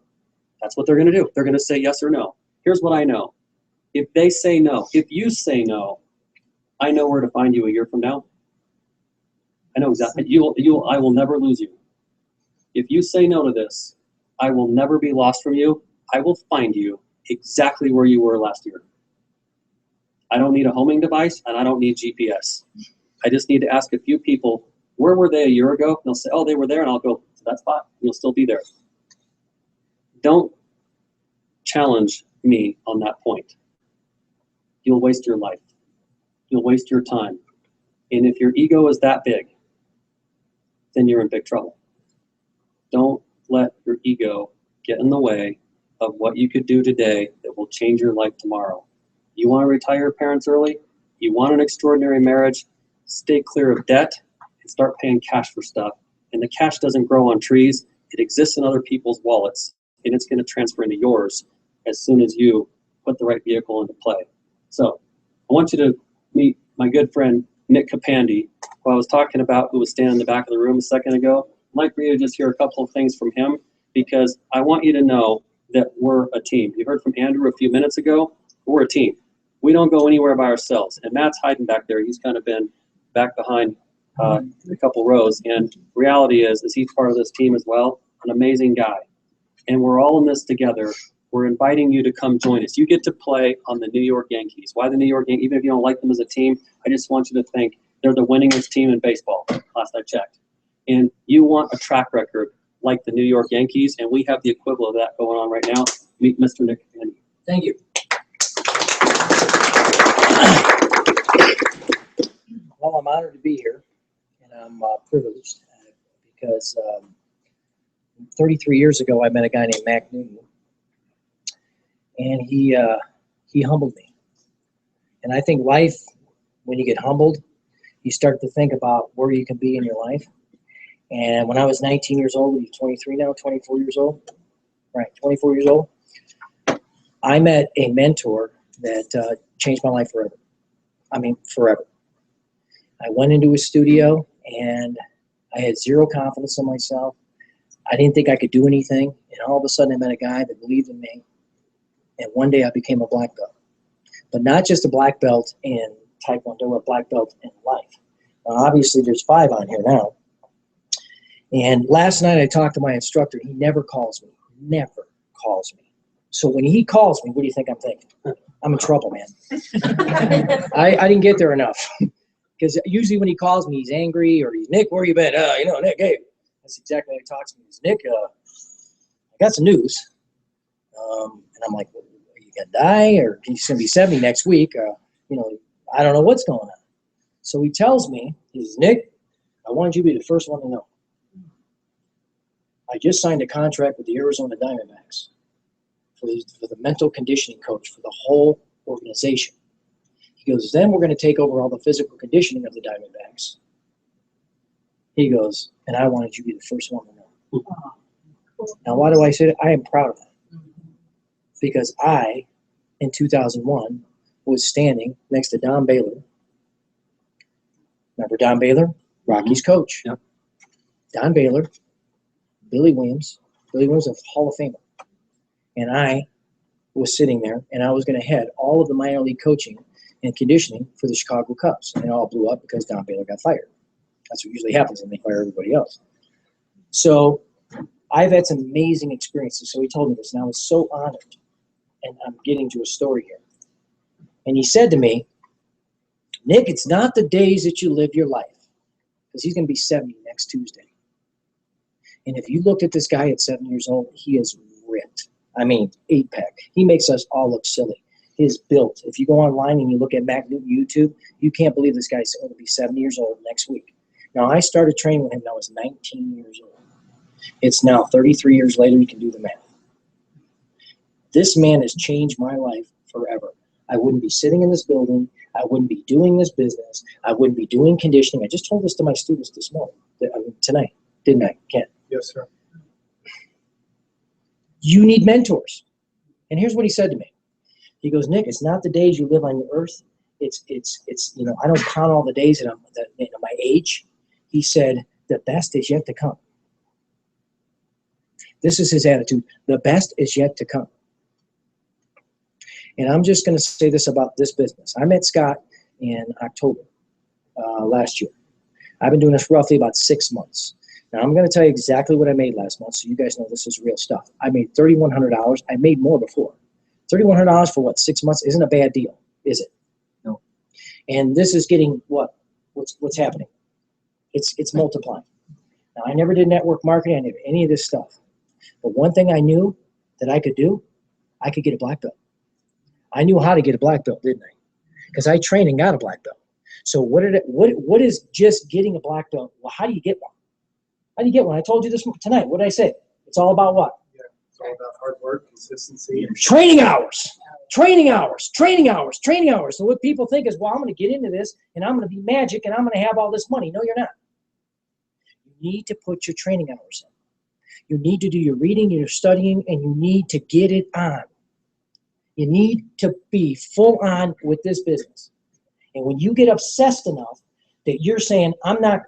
That's what they're going to do. They're going to say yes or no. Here's what I know. If they say no, if you say no, I know where to find you a year from now. I know exactly. I will never lose you. If you say no to this, I will never be lost from you. I will find you exactly where you were last year. I don't need a homing device, and I don't need GPS. I just need to ask a few people, where were they a year ago? And they'll say, oh, they were there, and I'll go to that spot. You'll still be there. Don't challenge me on that point. You'll waste your life. You'll waste your time. And if your ego is that big, then you're in big trouble. Don't let your ego get in the way of what you could do today that will change your life tomorrow. You want to retire your parents early? You want an extraordinary marriage? Stay clear of debt and start paying cash for stuff. And the cash doesn't grow on trees. It exists in other people's wallets, and it's going to transfer into yours as soon as you put the right vehicle into play. So I want you to meet my good friend, Nick Capandi, who I was talking about, who was standing in the back of the room a second ago. I'd like for you to just hear a couple of things from him, because I want you to know that we're a team. You heard from Andrew a few minutes ago. We're a team. We don't go anywhere by ourselves. And Matt's hiding back there. He's kind of been back behind a couple rows. And reality is he's part of this team as well. An amazing guy. And we're all in this together. We're inviting you to come join us. You get to play on the New York Yankees. Why the New York Yankees? Even if you don't like them as a team, I just want you to think they're the winningest team in baseball, last I checked. And you want a track record like the New York Yankees, and we have the equivalent of that going on right now. Meet Mr. Nick Capandi. Thank you. Well, I'm honored to be here, and I'm privileged because 33 years ago I met a guy named Mac Newton, and he humbled me. And I think life, when you get humbled, you start to think about where you can be in your life. And when I was 19 years old, he's 23 now, 24 years old, right? 24 years old. I met a mentor that changed my life forever. I mean, forever. I went into his studio and I had zero confidence in myself. I didn't think I could do anything. And all of a sudden I met a guy that believed in me. And one day I became a black belt. But not just a black belt in Taekwondo, a black belt in life. Now, obviously there's 5 on here now. And last night I talked to my instructor. He never calls me. Never calls me. So when he calls me, what do you think I'm thinking? I'm in trouble, man. I didn't get there enough. Because usually when he calls me, he's angry or he's, Nick, where you been? Nick, hey. That's exactly how he talks to me. He's, Nick, I got some news. And I'm like, well, are you going to die? Or he's going to be 70 next week. I don't know what's going on. So he tells me, he says, Nick, I wanted you to be the first one to know. I just signed a contract with the Arizona Diamondbacks for the mental conditioning coach for the whole organization. He goes, then we're going to take over all the physical conditioning of the Diamondbacks. He goes, and I wanted you to be the first one to know. Now, why do I say that? I am proud of that. Because I, in 2001, was standing next to Don Baylor. Remember Don Baylor? Rocky's coach. Yep. Don Baylor, Billy Williams. Billy Williams is a Hall of Famer. And I was sitting there, and I was going to head all of the minor league coaching and conditioning for the Chicago Cubs. And it all blew up because Don Baylor got fired. That's what usually happens when they fire everybody else. So I've had some amazing experiences. So he told me this, and I was so honored. And I'm getting to a story here. And he said to me, Nick, it's not the days that you live your life. Because he's going to be 70 next Tuesday. And if you looked at this guy at 7 years old, he is ripped. I mean, 8-pack. He makes us all look silly. His built. If you go online and you look at Mac Newton YouTube, you can't believe this guy's going to be 70 years old next week. Now, I started training with him when I was 19 years old. It's now 33 years later. You can do the math. This man has changed my life forever. I wouldn't be sitting in this building. I wouldn't be doing this business. I wouldn't be doing conditioning. I just told this to my students this morning, tonight, didn't I, Ken? Yes, sir. You need mentors. And here's what he said to me. He goes, Nick, it's not the days you live on the earth. It's I don't count all the days that my age. He said, the best is yet to come. This is his attitude. The best is yet to come. And I'm just going to say this about this business. I met Scott in October last year. I've been doing this roughly about 6 months. Now, I'm going to tell you exactly what I made last month, so you guys know this is real stuff. I made $3,100. I made more before. $3,100 for what, 6 months? Isn't a bad deal, is it? No. And this is getting what's happening. It's multiplying. Now, I never did network marketing. I never did any of this stuff. But one thing I knew that I could do, I could get a black belt. I knew how to get a black belt, didn't I? Because I trained and got a black belt. So what is just getting a black belt? Well, how do you get one? How do you get one? I told you this tonight. What did I say? It's all about what? Yeah, it's all about hard work, consistency, and training hours. Training hours. Training hours. Training hours. So what people think is, well, I'm going to get into this and I'm going to be magic and I'm going to have all this money. No, you're not. You need to put your training hours in. You need to do your reading, your studying, and you need to get it on. You need to be full on with this business. And when you get obsessed enough that you're saying, I'm not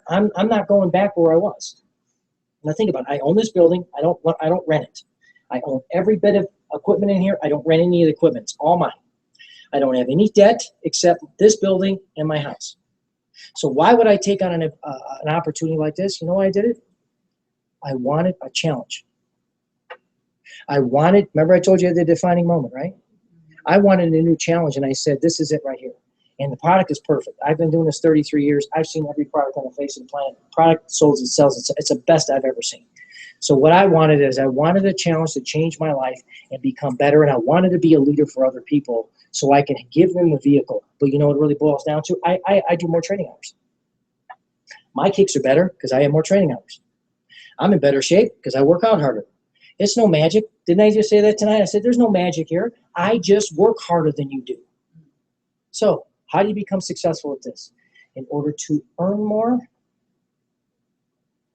going back where I was. Now think about it. I own this building. I don't rent it. I own every bit of equipment in here. I don't rent any of the equipment. It's all mine. I don't have any debt except this building and my house. So why would I take on an opportunity like this? You know why I did it? I wanted a challenge. Remember I told you at the defining moment, right? I wanted a new challenge, and I said, this is it right here. And the product is perfect. I've been doing this 33 years. I've seen every product on the face of the planet. Product sells itself. It's the best I've ever seen. So what I wanted is I wanted a challenge to change my life and become better, and I wanted to be a leader for other people so I can give them the vehicle. But you know what it really boils down to? I do more training hours. My kicks are better because I have more training hours. I'm in better shape because I work out harder. It's no magic. Didn't I just say that tonight? I said, there's no magic here. I just work harder than you do. So how do you become successful at this? In order to earn more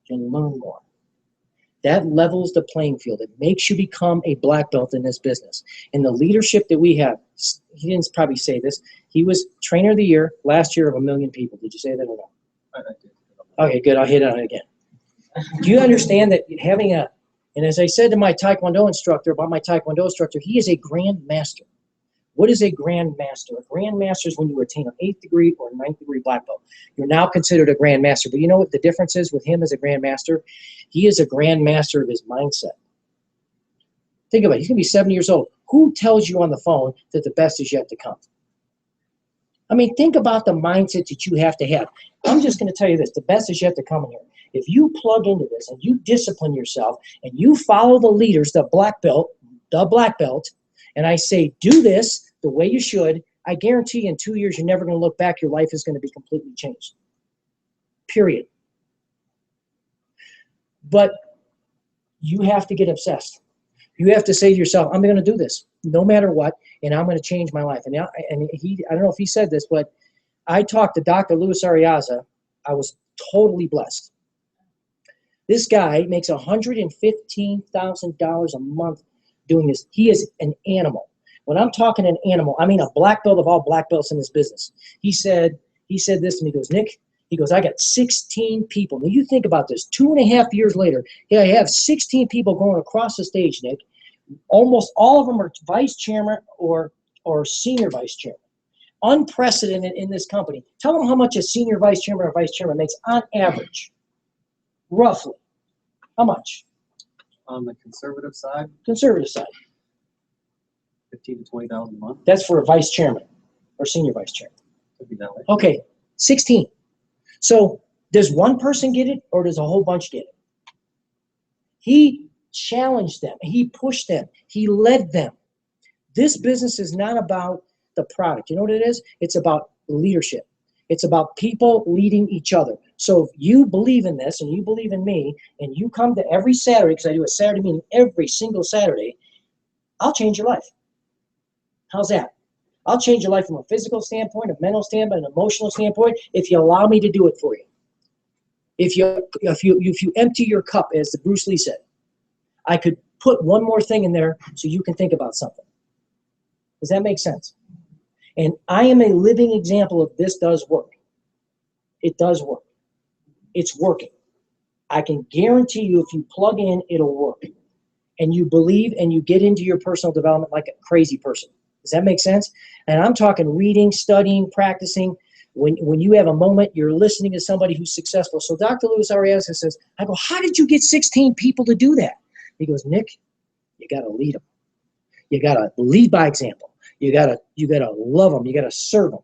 and learn more. That levels the playing field. It makes you become a black belt in this business. And the leadership that we have, he didn't probably say this, he was trainer of the year last year of 1 million people. Did you say that or no? I did. Okay, good. I'll hit on it again. Do you understand that having a, and as I said to my Taekwondo instructor, about my Taekwondo instructor, he is a grand master. What is a grand master? A grand master is when you attain an 8th degree or 9th degree black belt. You're now considered a grand master. But you know what the difference is with him as a grand master? He is a grand master of his mindset. Think about it. He's going to be 70 years old. Who tells you on the phone that the best is yet to come? I mean, think about the mindset that you have to have. I'm just going to tell you this. The best is yet to come in here. If you plug into this and you discipline yourself and you follow the leaders, the black belt, and I say, do this the way you should, I guarantee you in 2 years, you're never going to look back. Your life is going to be completely changed. Period. But you have to get obsessed. You have to say to yourself, I'm going to do this no matter what, and I'm going to change my life. And he, I don't know if he said this, but I talked to Dr. Luis Ariaza. I was totally blessed. This guy makes $115,000 a month doing this. He is an animal. When I'm talking an animal, I mean a black belt of all black belts in this business. He said this to me. He goes, Nick, he goes, I got 16 people. Now you think about this. 2.5 years later, I have 16 people going across the stage, Nick. Almost all of them are vice chairman or senior vice chairman. Unprecedented in this company. Tell them how much a senior vice chairman or vice chairman makes on average. Roughly. How much? On the conservative side, Conservative side. 15 to 20,000 a month. That's for a vice chairman or senior vice chairman. Could be that way. Okay, 16. So does one person get it or does a whole bunch get it? He challenged them. He pushed them. He led them. This business is not about the product. You know what it is? It's about leadership. It's about people leading each other. So if you believe in this and you believe in me and you come to every Saturday, because I do a Saturday meeting every single Saturday, I'll change your life. How's that? I'll change your life from a physical standpoint, a mental standpoint, an emotional standpoint, if you allow me to do it for you. If you empty your cup, as Bruce Lee said, I could put one more thing in there so you can think about something. Does that make sense? And I am a living example of this does work. It does work. It's working. I can guarantee you if you plug in, it'll work. And you believe and you get into your personal development like a crazy person. Does that make sense? And I'm talking reading, studying, practicing. When you have a moment, you're listening to somebody who's successful. So Dr. Luis Arias says, I go, how did you get 16 people to do that? He goes, Nick, you got to lead them. You got to lead by example. You gotta love them. You gotta serve them.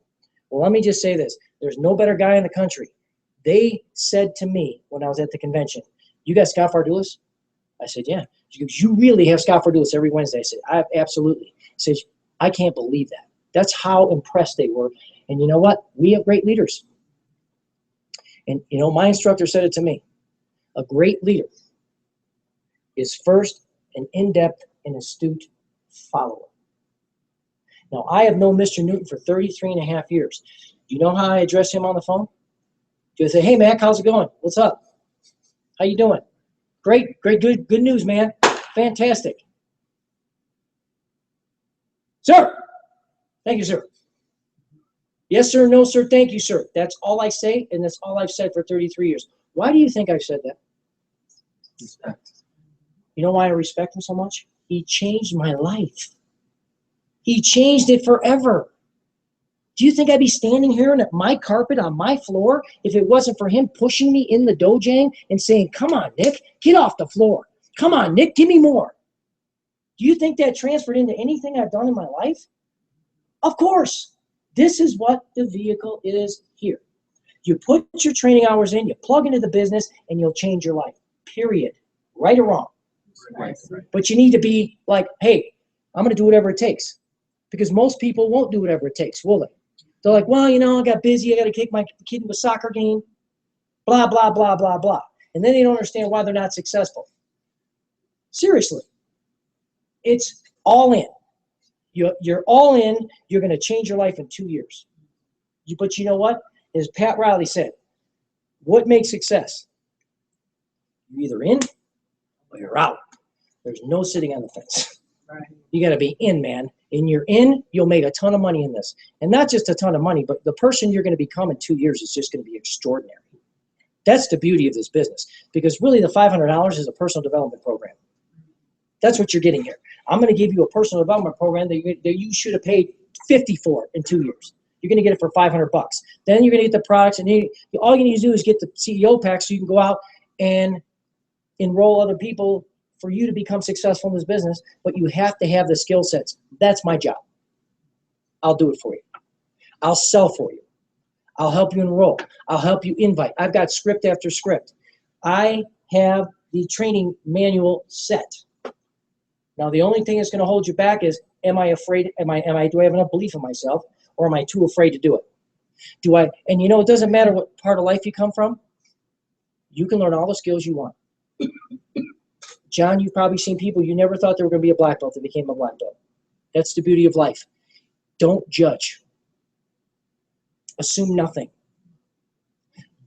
Well, let me just say this. There's no better guy in the country. They said to me when I was at the convention, you got Scott Fardulis? I said, yeah. She goes, you really have Scott Fardulis every Wednesday? I said, absolutely. He says, I can't believe that. That's how impressed they were. And you know what? We have great leaders. And you know, my instructor said it to me. A great leader is first an in-depth and astute follower. Now, I have known Mr. Newton for 33.5 years. Do you know how I address him on the phone? Do I say, hey, Mac, how's it going? What's up? How you doing? Great, good news, man. Fantastic. Sir. Thank you, sir. Yes, sir. No, sir. Thank you, sir. That's all I say, and that's all I've said for 33 years. Why do you think I've said that? Respect. You know why I respect him so much? He changed my life. He changed it forever. Do you think I'd be standing here on my carpet on my floor if it wasn't for him pushing me in the dojang and saying, come on, Nick, get off the floor. Come on, Nick, give me more. Do you think that transferred into anything I've done in my life? Of course. This is what the vehicle is here. You put your training hours in, you plug into the business, and you'll change your life, period. Right or wrong. Right. But you need to be like, hey, I'm going to do whatever it takes. Because most people won't do whatever it takes, will they? They're like, well, you know, I got busy. I got to take my kid to a soccer game. blah, blah, blah, blah, blah. And then they don't understand why they're not successful. Seriously. It's all in. You're all in. You're going to change your life in 2 years. But you know what? As Pat Riley said, what makes success? You're either in or you're out. There's no sitting on the fence. Right. You got to be in, man. And you're in, you'll make a ton of money in this. And not just a ton of money, but the person you're going to become in 2 years is just going to be extraordinary. That's the beauty of this business. Because really the $500 is a personal development program. That's what you're getting here. I'm going to give you a personal development program that you should have paid $50 for in 2 years. You're going to get it for $500. Then you're going to get the products, and all you need to do is get the CEO pack so you can go out and enroll other people for you to become successful in this business. But you have to have the skill sets. That's my job. I'll do it for you. I'll sell for you. I'll help you enroll. I'll help you invite. I've got script after script. I have the training manual set. Now, the only thing that's going to hold you back is, am I afraid? Do I have enough belief in myself, or am I too afraid to do it? And you know, it doesn't matter what part of life you come from. You can learn all the skills you want. John, you've probably seen people you never thought they were going to be a black belt that became a black belt. That's the beauty of life. Don't judge. Assume nothing.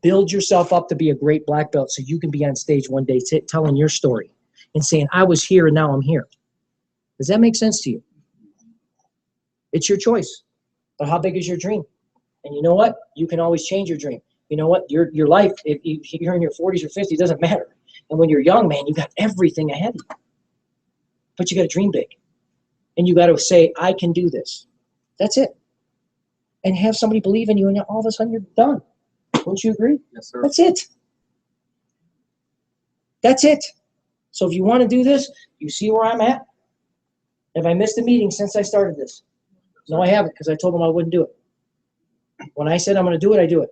Build yourself up to be a great black belt so you can be on stage one day telling your story and saying, I was here and now I'm here. Does that make sense to you? It's your choice. But how big is your dream? And you know what? You can always change your dream. You know what? Your life, if you're in your 40s or 50s, doesn't matter. And when you're young, man, you got everything ahead of you. But you got to dream big. And you got to say, I can do this. That's it. And have somebody believe in you, and all of a sudden you're done. Wouldn't you agree? Yes, sir. That's it. That's it. So if you want to do this, you see where I'm at? Have I missed a meeting since I started this? No, I haven't, because I told them I wouldn't do it. When I said I'm going to do it, I do it.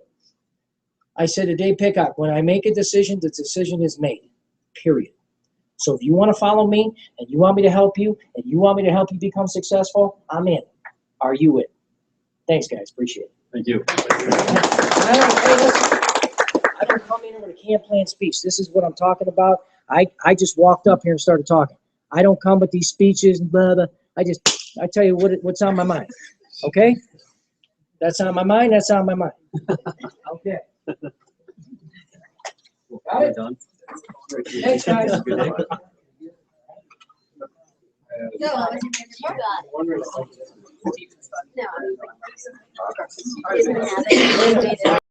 I said to Dave Pickhock, when I make a decision, the decision is made, period. So if you want to follow me, and you want me to help you, and you want me to help you become successful, I'm in. Are you in? Thanks, guys. Appreciate it. Thank you. I don't come in here with a camp plan speech. This is what I'm talking about. I just walked up here and started talking. I don't come with these speeches and blah, blah. I tell you what's on my mind. Okay? That's on my mind. That's on my mind. Okay. Got it? Done. Thanks, guys. No, I was in there. You got it. No, I don't think so. It doesn't have it.